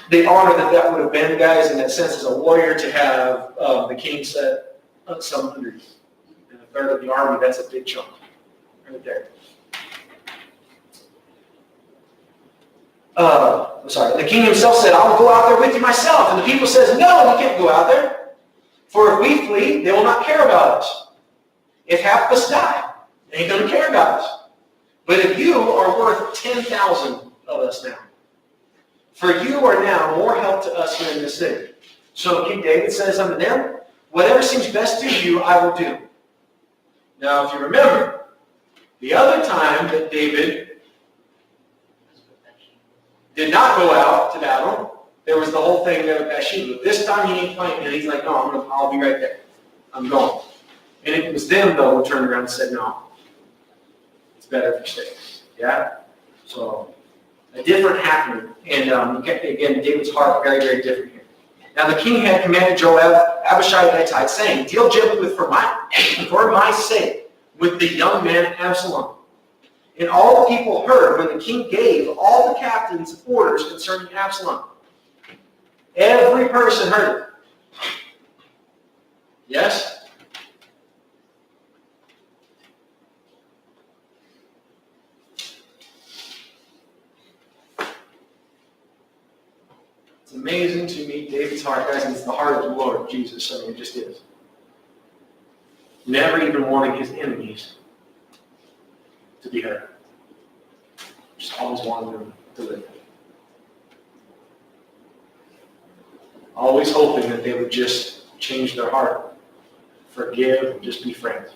The honor that would have been, guys, in that sense, as a warrior, to have the king set some under you. And 1/3 of the army, that's a big chunk. Right there. The king himself said, I will go out there with you myself. And the people says, no, you can't go out there. For if we flee, they will not care about us. If half of us die, they ain't going to care about us. But if you are worth 10,000 of us now, for you are now more help to us here in this city. So King David says unto them, whatever seems best to you, I will do. Now, if you remember, the other time that David did not go out to battle, there was the whole thing there with Bathsheba. This time he ain't playing, and he's like, no, I'll be right there. I'm going. And it was them, though, who turned around and said, no, it's better if you stay. Yeah? So, a different happening. And again, David's heart, very, very different here. Now the king had commanded Joab, Abishai the Hittite, saying, deal gently with for my sake with the young man Absalom. And all the people heard when the king gave all the captains orders concerning Absalom. Every person heard it. Yes? It's amazing to meet David's heart, guys, and it's the heart of the Lord Jesus. I mean, it just is. Never even wanting his enemies to be heard. Just always wanted them to live. Always hoping that they would just change their heart, forgive, and just be friends.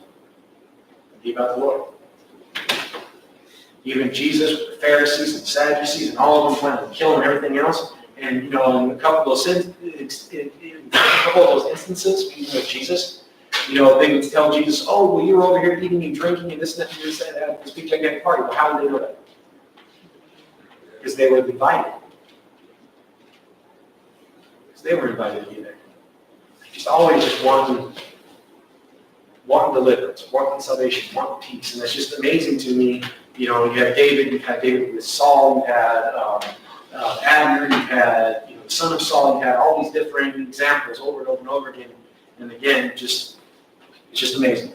And be about the Lord. Even Jesus with the Pharisees and Sadducees and all of them planning to kill him and everything else. And, in a couple of those instances, even with Jesus, they would tell Jesus, oh, well, you were over here eating and drinking and this and that and this and that at this big gigantic party. Well, how did they know that? Because they were invited. Because they were invited to be there. Just always just wanting deliverance, wanting salvation, wanting peace. And that's just amazing to me. You had David with Saul, you had Abner, you had the son of Saul, you had all these different examples over and over and over again. And again, it's just amazing.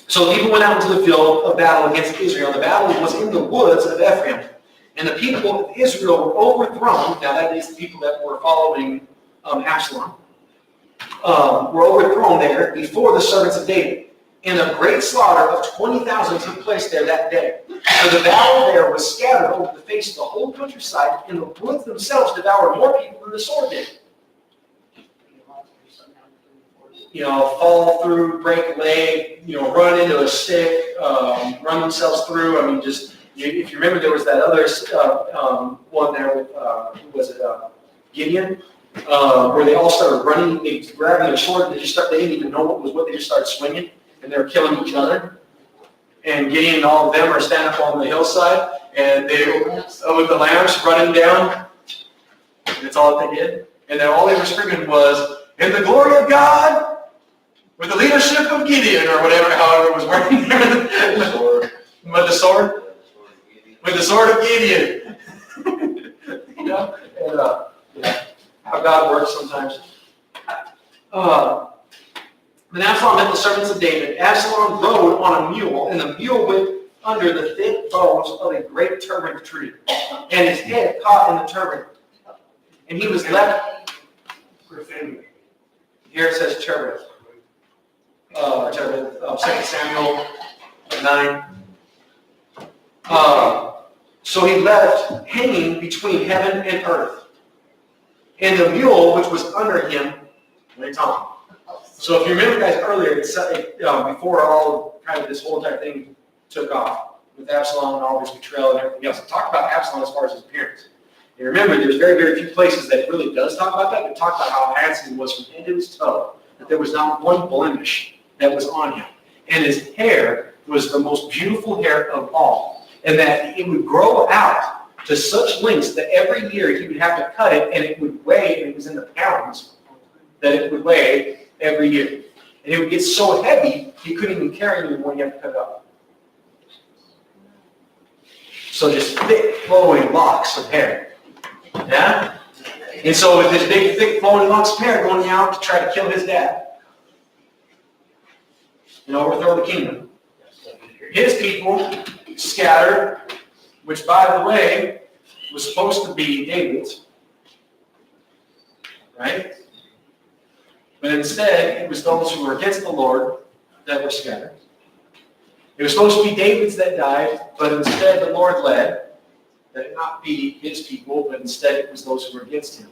So the people went out into the field of battle against Israel. The battle was in the woods of Ephraim. And the people of Israel were overthrown. Now that is the people that were following Absalom. Were overthrown there before the servants of David. And a great slaughter of 20,000 took place there that day. So the battle there was scattered over the face of the whole countryside, and the woods themselves devoured more people than the sword did. Fall through, break a leg, run into a stick, run themselves through. I mean, just, if you remember, there was that other one there with, who was it, Gideon, where they all started running, they grabbing their sword, and they didn't even know what they just started swinging. And they're killing each other. And Gideon and all of them are standing up on the hillside, and they, with the lamps running down. That's all that they did. And then all they were screaming was, in the glory of God, with the leadership of Gideon, or however it was working there. With the sword? With the sword of Gideon. How God works sometimes. Then Absalom met the servants of David. Absalom rode on a mule, and the mule went under the thick boughs of a great terebinth tree, and his head caught in the terebinth. And he was left. Here it says terebinth. 2 Samuel 9. So he left hanging between heaven and earth. And the mule, which was under him, went on. So if you remember, guys, earlier, before all kind of this whole entire thing took off with Absalom and all his betrayal and everything else, it talked about Absalom as far as his appearance. And remember, there's very, very few places that really does talk about that. It talks about how handsome he was from head to his toe, that there was not one blemish that was on him. And his hair was the most beautiful hair of all. And that it would grow out to such lengths that every year he would have to cut it, and it would weigh, and it was in the pounds, that it would weigh every year. And it would get so heavy, he couldn't even carry it anymore, you have to cut it off. So just thick, flowing locks of hair. Yeah? And so with this big, thick, flowing locks of hair going out to try to kill his dad and overthrow the kingdom. His people scattered, which, by the way, was supposed to be David's. Right? But instead, it was those who were against the Lord that were scattered. It was supposed to be David's that died, but instead the Lord led that it not be his people, but instead it was those who were against him.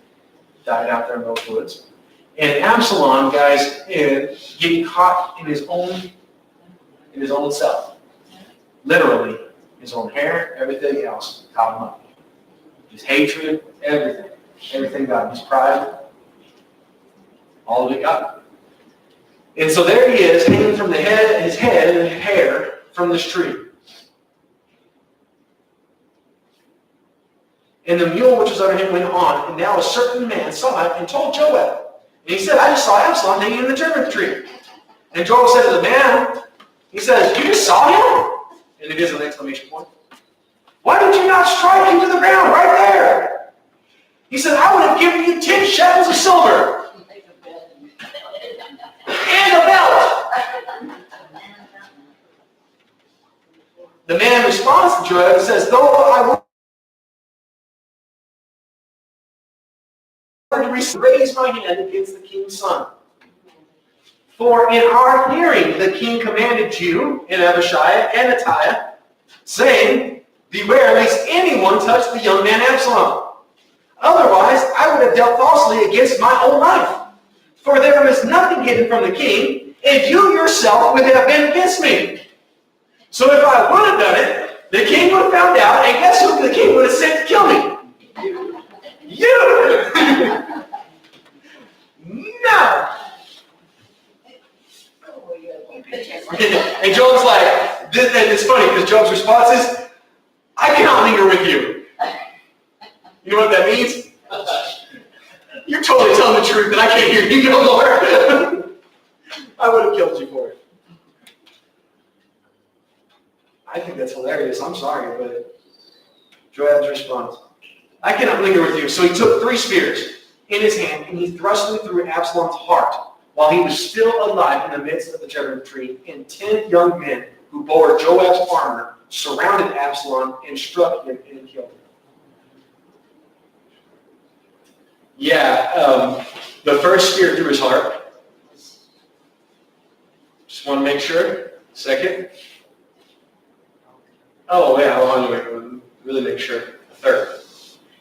Died out there in those woods. And Absalom, guys, getting caught in his own self. Literally, his own hair, everything else, caught him up. His hatred, everything. Everything got him. His pride. All of it got him. And so there he is, hanging from his head and hair from this tree. And the mule which was under him went on, and now a certain man saw it and told Joab. And he said, I just saw Absalom hanging in the terebinth tree. And Joab said to the man, he says, you just saw him? And it is an exclamation point. Why did you not strike him to the ground right there? He said, I would have given you 10 shekels of silver. And a belt. The man responds to Joab and says, though I were to raise my hand against the king's son. For in our hearing the king commanded you and Abishai and Attai, saying, beware lest anyone touch the young man Absalom. Otherwise I would have dealt falsely against my own life. For there is nothing hidden from the king, and you yourself would have been against me. So if I would have done it, the king would have found out, and guess who the king would have sent to kill me? You! No! And Job's like, and it's funny because Job's response is, I cannot linger with you. You know what that means? You're totally telling the truth and I can't hear you no more. I would have killed you for it. I think that's hilarious. I'm sorry, but Joab's response, I cannot linger with you. So he took 3 spears in his hand and he thrust them through Absalom's heart while he was still alive in the midst of the terebinth tree. And 10 young men who bore Joab's armor surrounded Absalom and struck him and killed him. Yeah, the first spear through his heart. Just want to make sure. Second. Oh, yeah, I want to really make sure. Third.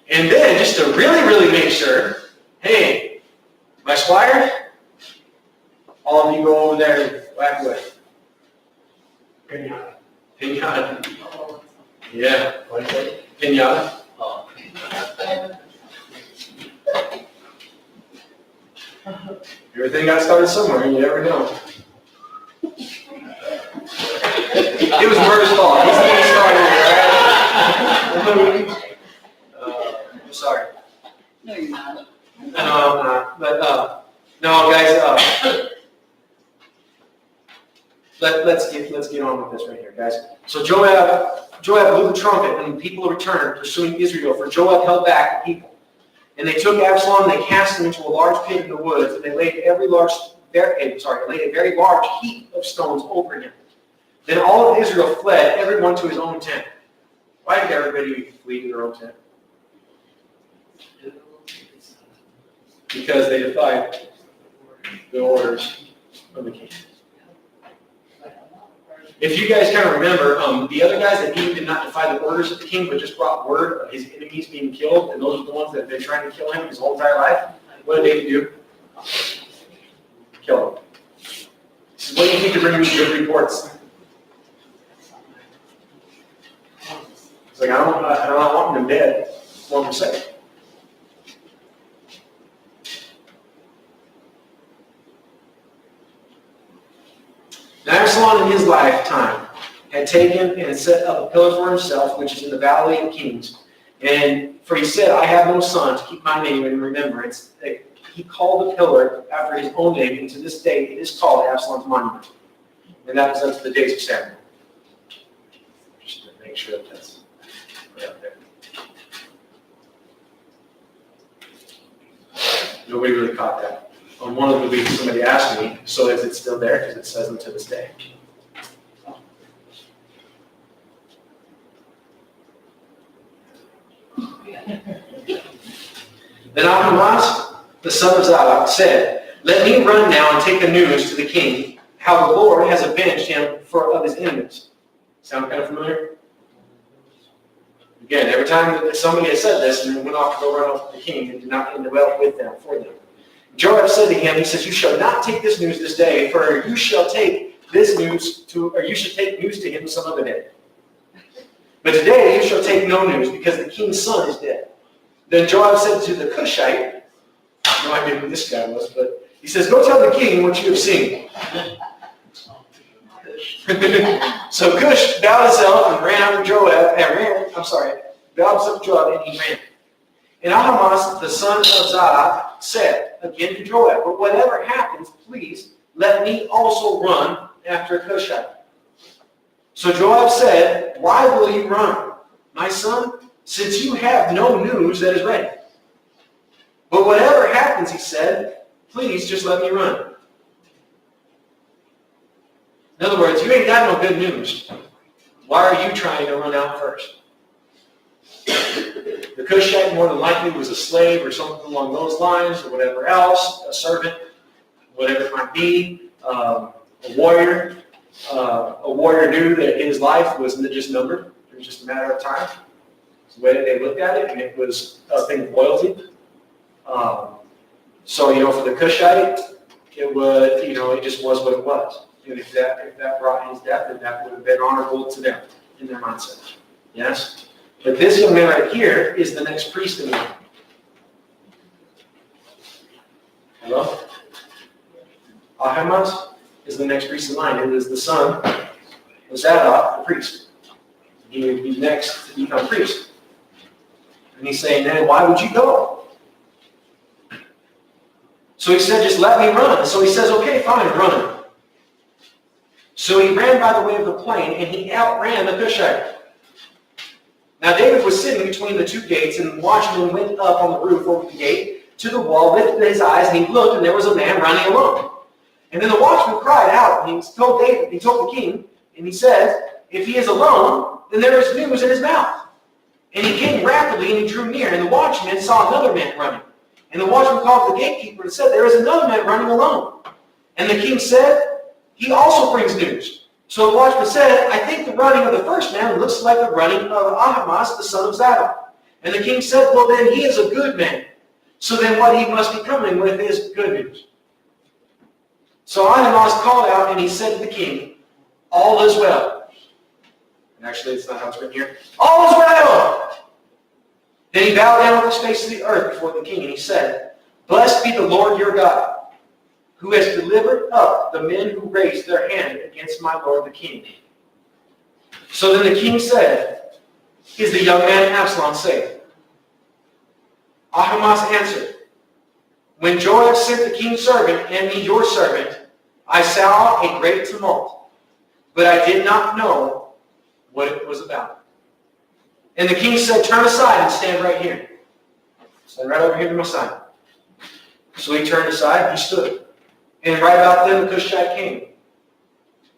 And then, just to really, really make sure, hey, my squire, all of you go over there and whack away. Pinata. Pinata. Yeah. What is it? Pinata. Oh. Everything got started somewhere, you never know. It was Murder's fault. He's the one who started it, right? I'm sorry. No, you're not. No, I'm not. But, no, guys, let's get on with this right here, guys. So Joab blew the trumpet, and the people returned, pursuing Israel, for Joab held back the people. And they took Absalom, and they cast him into a large pit in the woods, and they laid a very large heap of stones over him. Then all of Israel fled, everyone to his own tent. Why did everybody flee to their own tent? Because they defied the orders of the king. If you guys kind of remember, the other guys that did not defy the orders of the king, but just brought word of his enemies being killed, and those are the ones that have been trying to kill him his whole entire life, what did they do? Kill him. This is what you need to bring me good reports. It's like, I don't want him dead. I want him safe. Now Absalom in his lifetime had taken and set up a pillar for himself, which is in the Valley of Kings. And for he said, I have no son to keep my name in remembrance. He called the pillar after his own name, and to this day it is called Absalom's monument. And that was up to the days of Samuel. Just to make sure that that's put up there. Nobody really caught that. On one of the weeks, somebody asked me, so is it still there? Because it says them to this day. Then Ahimaaz, the son of Zadok, said, let me run now and take the news to the king, how the Lord has avenged him of his enemies. Sound kind of familiar? Again, every time that somebody had said this and went off to go run off with the king, it did not end well with them, for them. Joab said to him, he says, you shall not take this news this day, for you shall take this news you should take news to him some other day. But today you shall take no news, because the king's son is dead. Then Joab said to the Cushite, no idea who this guy was, but He says, go tell the king what you have seen. So Cush bowed himself and ran after Joab, bowed himself to Joab, and he ran. And Ahimaaz, the son of Zadok, said again to Joab, but whatever happens, please let me also run after Cushite. So Joab said, why will you run, my son, since you have no news that is ready? But whatever happens, he said, please just let me run. In other words, you ain't got no good news. Why are you trying to run out first? The Cushite more than likely was a slave or something along those lines, or whatever else, a servant, whatever it might be, a warrior. A warrior knew that his life was just numbered. It was just a matter of time. It's the way that they looked at it, and it was a thing of loyalty. So, for the Cushite, it would, it just was what it was. And if that brought his death, then that would have been honorable to them in their mindset. Yes? But this young man right here is the next priest in line. Hello? Ahimaaz is the next priest in line. It is the son of Zadok, the priest. He would be next to become priest. And he's saying, man, why would you go? So he said, just let me run. So he says, okay, fine, run. So he ran by the way of the plain, and he outran the Cushite. Now David was sitting between the two gates, and the watchman went up on the roof over the gate to the wall, lifted his eyes, and he looked, and there was a man running alone. And then the watchman cried out, and he told the king, and he said, if he is alone, then there is news in his mouth. And he came rapidly, and he drew near, and the watchman saw another man running. And the watchman called the gatekeeper and said, there is another man running alone. And the king said, he also brings news. So the watchman said, I think the running of the first man looks like the running of Ahimaaz, the son of Zadok. And the king said, well, then he is a good man. So then what he must be coming with is good news. So Ahimaaz called out, and he said to the king, all is well. And actually, it's not how it's written here. All is well! Then he bowed down with his face to the earth before the king, and he said, blessed be the Lord your God, who has delivered up the men who raised their hand against my lord the king. So then the king said, is the young man Absalom safe? Ahimaaz answered, when Joab sent the king's servant and me your servant, I saw a great tumult, but I did not know what it was about. And the king said, turn aside and stand right here. Stand right over here to my side. So he turned aside, he stood. And right about then the Cushite came.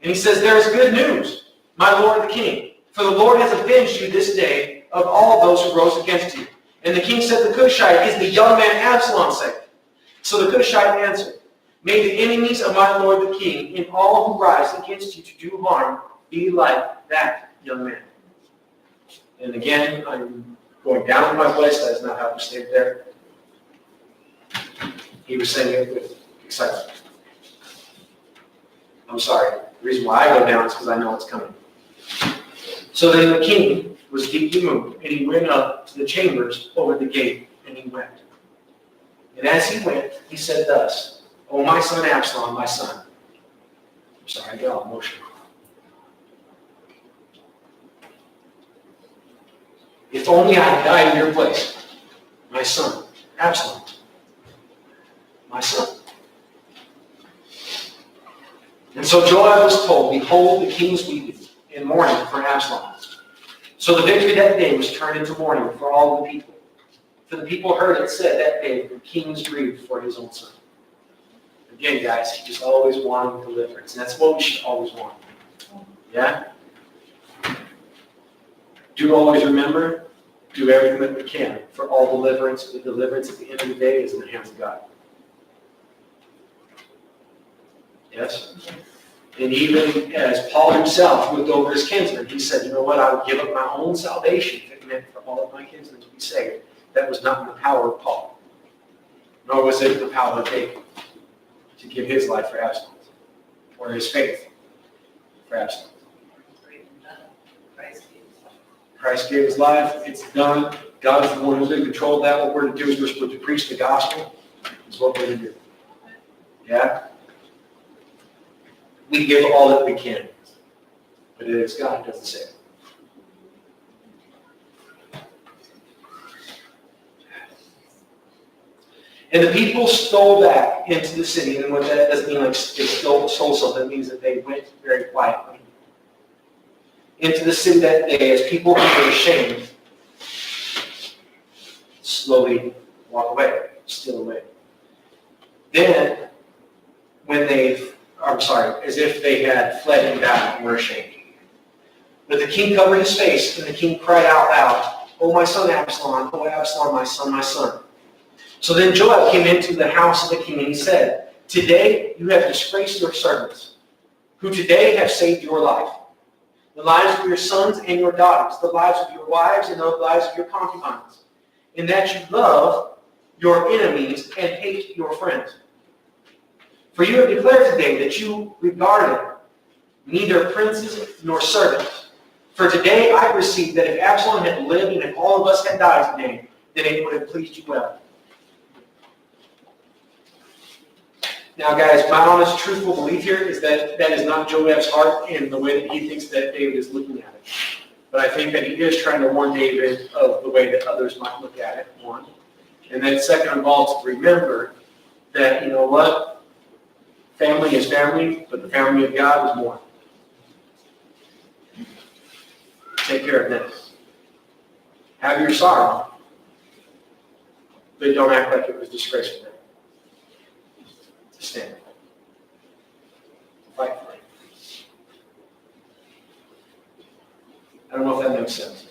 And he says, there is good news, my lord the king, for the Lord has avenged you this day of all those who rose against you. And the king said, the Cushite, is the young man Absalom safe? So the Cushite answered, may the enemies of my lord the king and all who rise against you to do harm be like that young man. And again, I'm going down in my voice. That is not how to stay there. He was saying it with excitement. I'm sorry. The reason why I go down is because I know it's coming. So then the king was deeply moved, and he went up to the chambers over the gate, and he wept. And as he went, he said thus, O my son Absalom, my son. I'm sorry, I get all emotional. If only I had died in your place, my son, Absalom, my son. And so Joab was told, behold, the king is weeping and mourning for Absalom. So the victory that day was turned into mourning for all the people. For the people heard it said that day, the king was grieved for his own son. Again, guys, he just always wanted deliverance. And that's what we should always want. Yeah? Do always remember, do everything that we can for all deliverance. The deliverance at the end of the day is in the hands of God. Yes? And even as Paul himself looked over his kinsmen, he said, you know what, I would give up my own salvation if it meant for all of my kinsmen to be saved. That was not in the power of Paul. Nor was it in the power of David to give his life for Absalom, or his faith for Absalom. Christ gave his life. It's done. God is the one who's in control of that. What we're to do is we're supposed to preach the gospel. That's what we're to do. Yeah? We give all that we can. But it is God who does the same. And the people stole back into the city, and what that doesn't mean like they stole something, it means that they went very quietly into the city that day as people who were ashamed slowly walk away, steal away. Then, as if they had fled in battle and were ashamed. But the king covered his face, and the king cried out loud, "Oh, my son Absalom, oh, Absalom, my son, my son." So then Joab came into the house of the king, and he said, "Today you have disgraced your servants, who today have saved your life, the lives of your sons and your daughters, the lives of your wives and the lives of your concubines, in that you love your enemies and hate your friends. For you have declared today that you regarded neither princes nor servants. For today I perceive that if Absalom had lived and if all of us had died today, then it would have pleased you well." Now, guys, my honest, truthful belief here is that that is not Joab's heart in the way that he thinks that David is looking at it. But I think that he is trying to warn David of the way that others might look at it, one. And then second of all, to remember that, you know what? Family is family, but the family of God is more. Take care of this. Have your sorrow, but don't act like it was disgraceful. Stand. Fight for it. I don't know if that makes sense.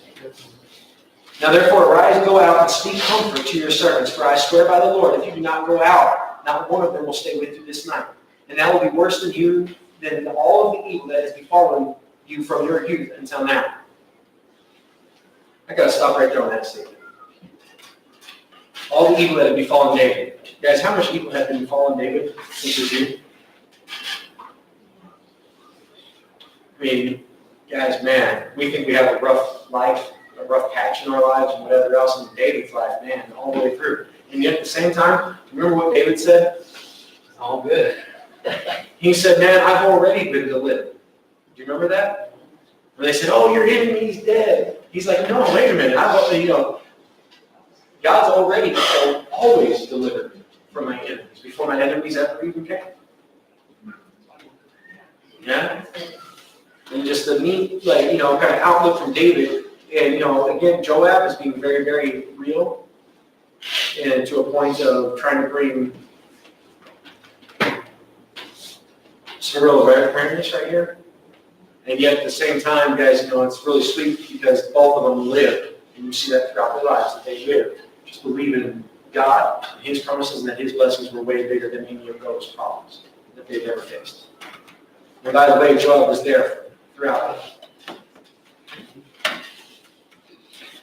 Now therefore arise and go out and speak comfort to your servants, for I swear by the Lord, if you do not go out, not one of them will stay with you this night. And that will be worse than all of the evil that has befallen you from your youth until now. I gotta stop right there on that statement. All the evil that had befallen David. Guys, how much evil had been befallen David since his youth? I mean, guys, man, we think we have a rough life, a rough patch in our lives and whatever else in David's life, man, all the way through. And yet at the same time, remember what David said? It's all good. He said, man, I've already been delivered. Do you remember that? When they said, oh, your enemy's dead. He's like, no, wait a minute. God's already always delivered me from my enemies before my enemies ever even came. Yeah? And just the neat, kind of outlook from David. And, again, Joab is being very, very real. And to a point of trying to bring some real awareness right here. And yet at the same time, guys, it's really sweet because both of them lived. And you see that throughout their lives, that they lived. Just believing in God, and His promises, and that His blessings were way bigger than any of those problems that they've ever faced. And by the way, Joab was there throughout it.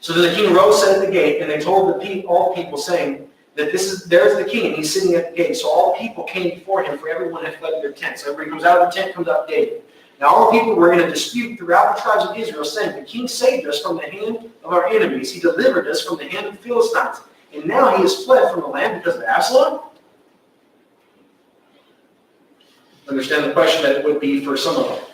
So then the king rose, set at the gate, and they told all the people, saying that there's the king, and he's sitting at the gate. So all the people came before him, for everyone had fled their tents. So everybody comes out of the tent, comes out David. Now all the people were in a dispute throughout the tribes of Israel, saying, the king saved us from the hand of our enemies. He delivered us from the hand of the Philistines. And now he has fled from the land because of Absalom? Understand the question that it would be for some of them.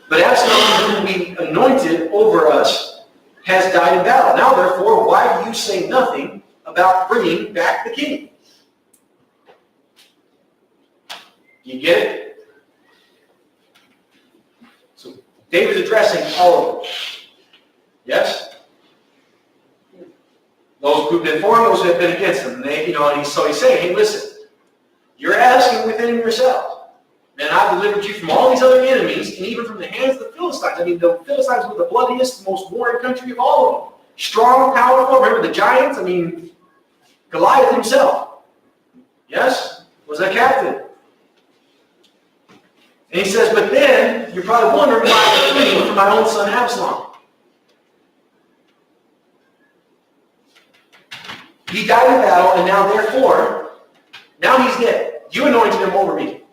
But Absalom, whom we anointed over us, has died in battle. Now therefore, why do you say nothing about bringing back the king? You get it? So David's addressing all of them. Yes? Those who've been for him, those who have been against him. So he's saying, hey, listen, you're asking within yourself. Man, I've delivered you from all these other enemies, and even from the hands of the Philistines. I mean, the Philistines were the bloodiest, most warring country of all of them. Strong, powerful. Remember the giants? I mean, Goliath himself. Yes? Was a captain. And he says, but then, you're probably wondering why I'm fleeing from my own son Absalom. He died in battle, and now therefore, now he's dead. You anointed him over me.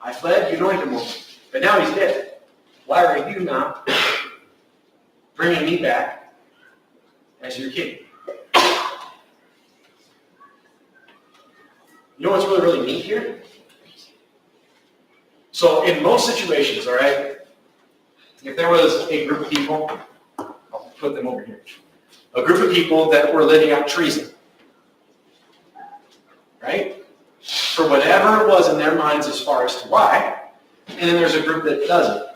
I fled, you anointed him over me. But now he's dead. Why are you not bringing me back as your king? You know what's really, really neat here? So in most situations, all right, if there was a group of people, I'll put them over here, a group of people that were living out treason, right? For whatever it was in their minds as far as to why, and then there's a group that doesn't.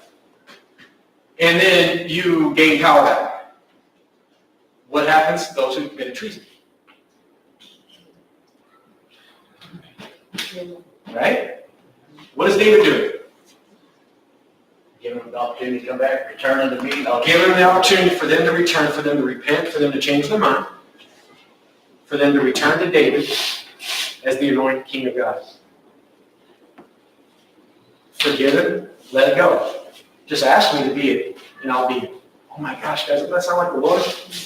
And then you gain power back. What happens to those who committed treason? Right? What is David doing? Give them the opportunity to come back, return unto me. Give them the opportunity for them to return, for them to repent, for them to change their mind, for them to return to David as the anointed king of God. Forgive it, let it go. Just ask me to be it, and I'll be it. Oh my gosh, guys, doesn't that sound like the Lord?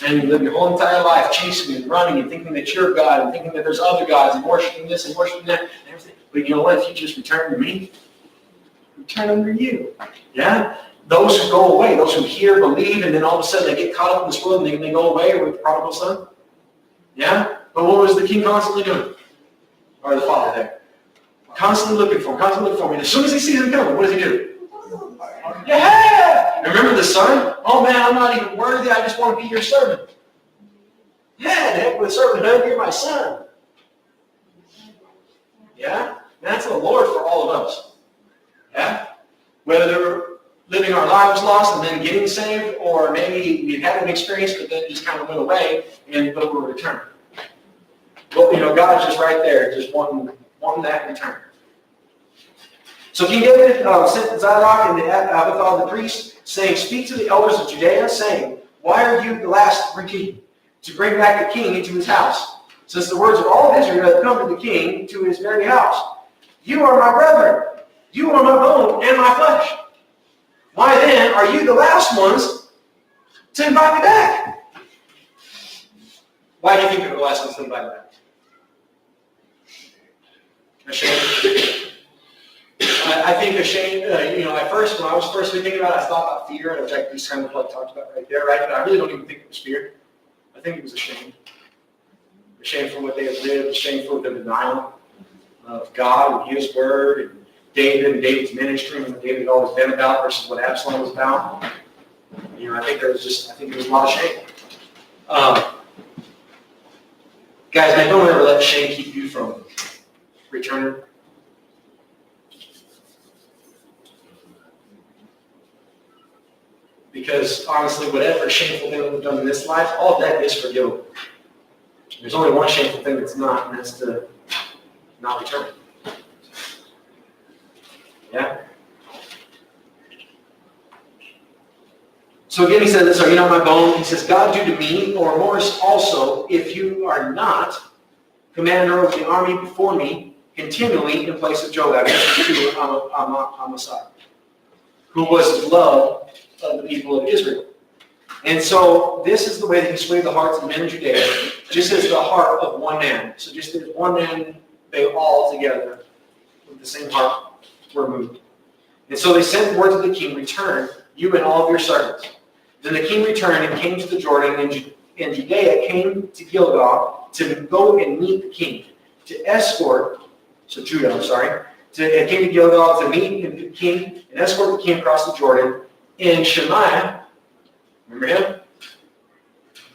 And you live your whole entire life chasing and running and thinking that you're God and thinking that there's other gods and worshiping this and worshiping that and everything. But you know what? If you just return to me, return under you. Yeah? Those who go away, those who hear, believe, and then all of a sudden they get caught up in this world and they go away with the prodigal son. Yeah? But what was the king constantly doing? Or the father there? Constantly looking for him, And as soon as he sees him coming, what does he do? Yeah! And remember the son? Oh man, I'm not even worthy. I just want to be your servant. Yeah, the heck with servanthood, you're my son. Yeah? And that's the Lord for all of us. Yeah? Whether they're living our lives lost and then getting saved, or maybe we've had an experience but then it just kind of went away and but we'll return. Well, you know, God's just right there, just wanting that return. So King David sent Zadok and Abiathar the priest, saying, "Speak to the elders of Judea, saying, why are you the last king to bring back the king into his house? Since the words of all of Israel have come to the king to his very house. You are my brethren. You are my bone and my flesh. Why then are you the last ones to invite me back?" Why do you think they're the last ones to invite me back? Ashamed. I think ashamed, at first, when I was first thinking about it, I thought about fear, which I just kind of like talked about right there, right? But I really don't even think it was fear. I think it was ashamed. Ashamed for what they had lived, ashamed for the denial of God and his word, and David and David's ministry, and what David had always been about versus what Absalom was about. I think there was a lot of shame. Guys, man, don't ever let shame keep you from returning. Because honestly, whatever shameful thing that we've done in this life, all of that is forgivable. There's only one shameful thing that's not, and that's to not return. Yeah? So again, he says, "Are you not my bone?" He says, "God do to me, or more also, if you are not commander of the army before me, continually in place of Joab," to Amasai, who was loved of the people of Israel. And so this is the way that he swayed the hearts of the men of Judea, just as the heart of one man. So just as one man, they all together with the same heart were moved. And so they sent word to the king, "Return, you and all of your servants." Then the king returned and came to the Jordan, and Judea came to Gilgal to go and meet the king, to escort, Judah came to Gilgal to meet the king and escort the king across the Jordan. And Shemaiah, remember him?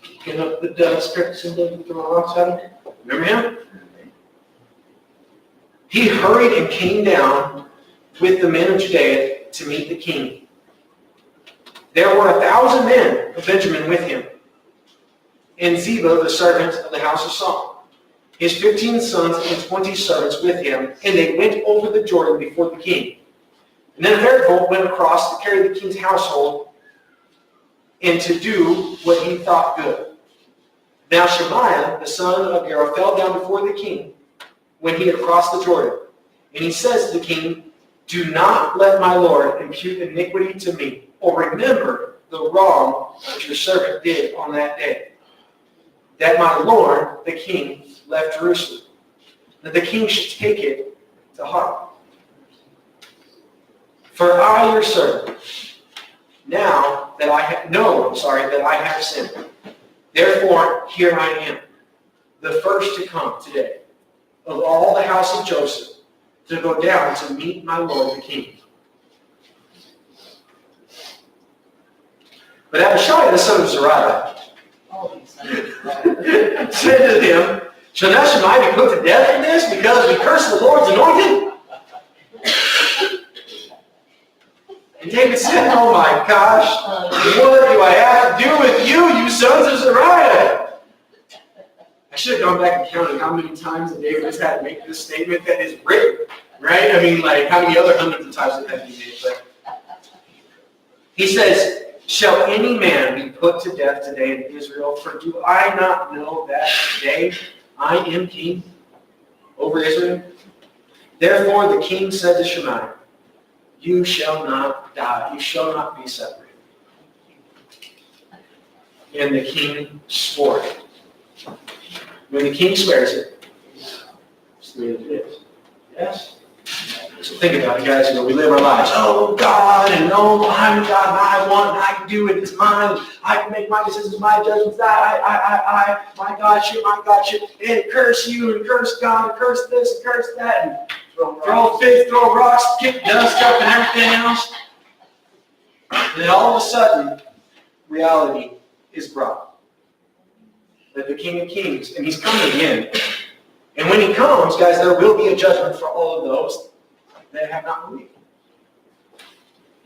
Picking up the scripts and throwing rocks at him? Remember him? He hurried and came down with the men of Judea to meet the king. There were 1,000 men of Benjamin with him, and Ziba, the servant of the house of Saul, his 15 sons and 20 servants with him, and they went over the Jordan before the king. And then a third boat went across to carry the king's household and to do what he thought good. Now Shemaiah, the son of Gera, fell down before the king when he had crossed the Jordan. And he says to the king, "Do not let my lord impute iniquity to me, or remember the wrong that your servant did on that day, that my lord, the king, left Jerusalem, that the king should take it to heart. For I, your servant, now that I have sinned. Therefore, here I am, the first to come today. of all the house of Joseph to go down to meet my lord the king. But Abishai, the son of Zeruiah, said to him, shall not Shimei be put to death in this because we curse the Lord's anointed? And David said, oh my gosh, what do I have to do with you, you sons of Zeruiah? I should have gone back and counted how many times that David has had to make this statement that is written, right? I mean, like, how many other hundreds of times it had to be made? But he says, shall any man be put to death today in Israel? For do I not know that today I am king over Israel? Therefore the king said to Shimei, you shall not die, you shall not be separated. And the king swore it. When the king swears it, it's the way it is. Yes? So think about it, guys. You know, we live our lives. Oh, God, and no, I'm God, and I want, and I can do it. It's mine. I can make my decisions, my judgments. My God should, and curse you, and curse God, and curse this, and curse that, and throw figs, throw rocks, kick dust up, and everything else. And then all of a sudden, reality is brought. That the King of Kings, and he's coming again. And when he comes, guys, there will be a judgment for all of those that have not believed.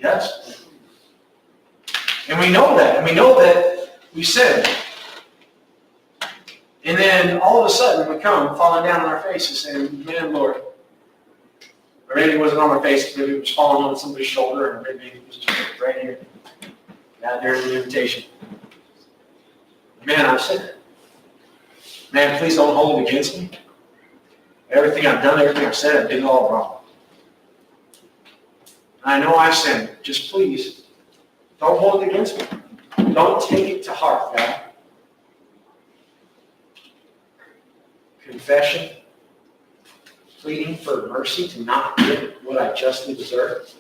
Yes? And we know that. And we know that we sinned. And then all of a sudden we come falling down on our faces saying, man, Lord. Or maybe it wasn't on our face, maybe it was falling on somebody's shoulder, or maybe it was just right here. Not during the invitation. Man, I've sinned. Man, please don't hold it against me. Everything I've done, everything I've said, I did it all wrong. I know I've sinned. Just please, don't hold it against me. Don't take it to heart, God. Confession, pleading for mercy to not get what I justly deserve.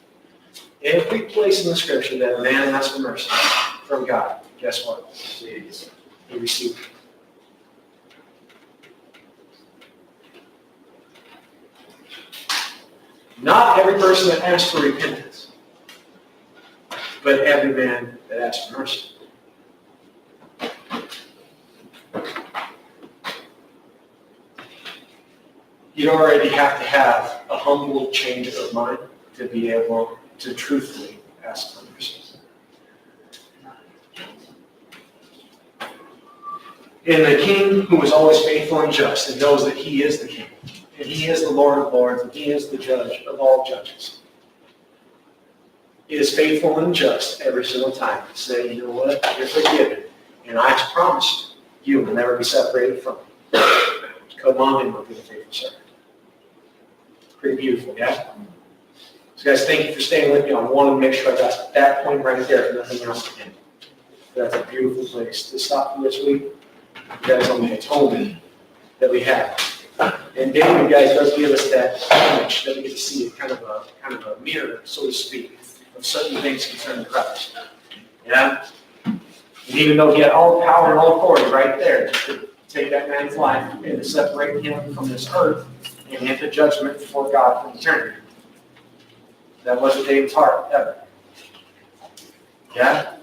Every place in the Scripture that a man asks for mercy from God, guess what? He received it. Not every person that asks for repentance, but every man that asks for mercy. You already have to have a humble change of mind to be able to truthfully ask for mercy. And the king who is always faithful and just and knows that he is the king, and he is the Lord of lords, and he is the judge of all judges, is faithful and just every single time to say, you know what, you're forgiven, and I promise you will never be separated from me. Come on in, my good and faithful servant. Pretty beautiful, yeah? So guys, thank you for staying with me. I wanted to make sure I got that point right there, if nothing else to end. That's a beautiful place to stop for this week. You guys on the atonement that we have. And David, guys, does give us that image that we get to see, kind of a mirror, so to speak, of certain things concerning Christ. Yeah? And even though he had all the power and all authority right there to take that man's life and to separate him from this earth and into judgment before God for eternity. That wasn't David's heart, ever. Yeah?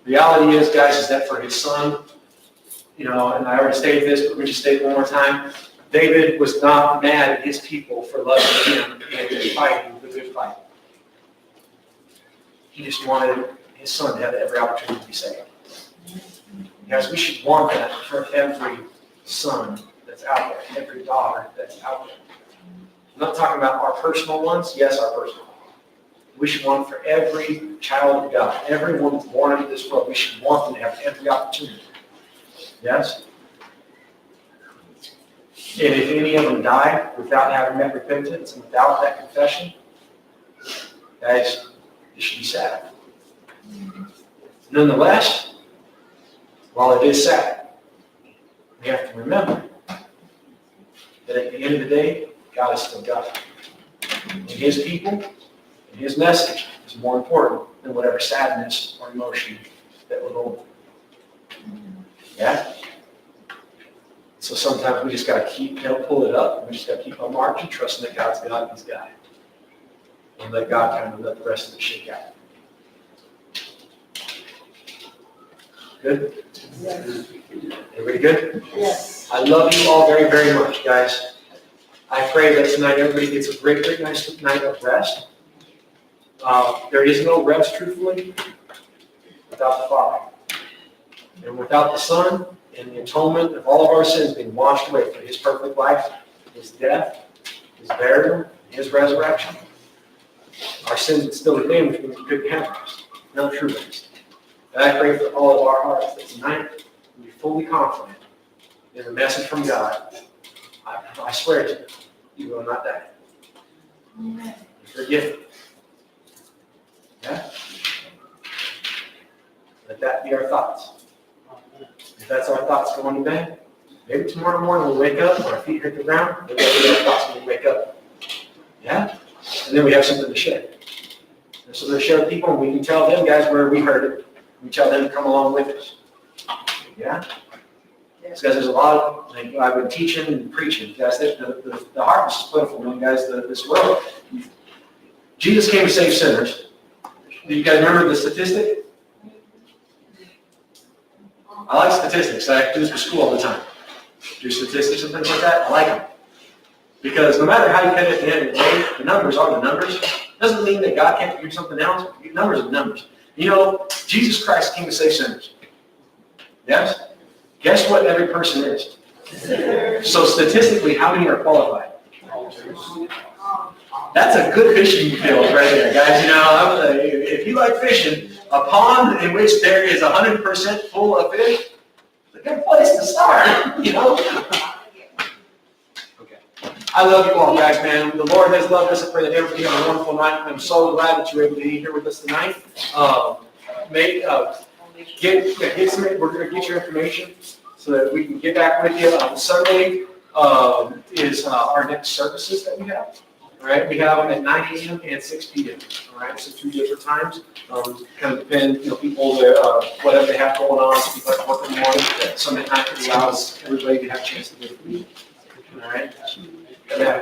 Reality is, guys, is that for his son, you know, and I already stated this, but let me just state it one more time. David was not mad at his people for loving him and fighting the good fight. He just wanted his son to have every opportunity to be saved. Guys, we should want that for every son that's out there, every daughter that's out there. I'm not talking about our personal ones. Yes, our personal ones. We should want for every child of God, everyone that's born into this world, we should want them to have every opportunity. Yes? And if any of them die without having that repentance and without that confession, guys, it should be sad. Nonetheless, while it is sad, we have to remember that at the end of the day, God is still God. And his people and his message is more important than whatever sadness or emotion that we're going through. Yeah? So sometimes we just gotta keep, pull it up, and we just gotta keep on marching, trusting that God's got His guy. And let God kind of let the rest of it shake out. Good? Everybody good? Yes. I love you all very, very much, guys. I pray that tonight everybody gets a great, great nice night of rest. There is no rest, truthfully, without the Father. And without the Son and the atonement of all of our sins being washed away through His perfect life, His death, His burial, His resurrection, our sins would still remain, which means we couldn't have rest. No true rest. And I pray for all of our hearts that tonight we be fully confident in the message from God. I swear to you, you will not die. Amen. You're forgiven. Yeah? Let that be our thoughts. If that's our thoughts going to bed, maybe tomorrow morning we'll wake up, our feet hit the ground, maybe that'll be our thoughts when we wake up. Yeah? And then we have something to share. And so to share with people, and we can tell them, guys, where we heard it. We tell them to come along with us. Yeah? Because there's a lot of, like, I've been teaching and preaching. Guys, the harvest is plentiful, man, guys. This world. Jesus came to save sinners. Do you guys remember the statistic? I like statistics. I do this for school all the time. Do statistics and things like that. I like them. Because no matter how you cut it at the end of the day, the numbers are the numbers. Doesn't mean that God can't do something else. Numbers are numbers. You know, Jesus Christ came to save sinners. Yes? Guess what every person is? So statistically, how many are qualified? That's a good fishing field right there, guys. You know, if you like fishing, a pond in which there is 100% full of fish, it's a good place to start, you know? Okay. I love you all, guys, man. The Lord has loved us. I pray that everybody have a wonderful night. I'm so glad that you're able to be here with us tonight. We're going to get your information so that we can get back with you. Sunday is our next services that we have. All right, we have them at 9 a.m. and 6 p.m. All right, so 2 different times. Kind of depend, people, whatever they have going on. Some people have to work in the morning. Sunday night allows everybody to have a chance to get food. All right.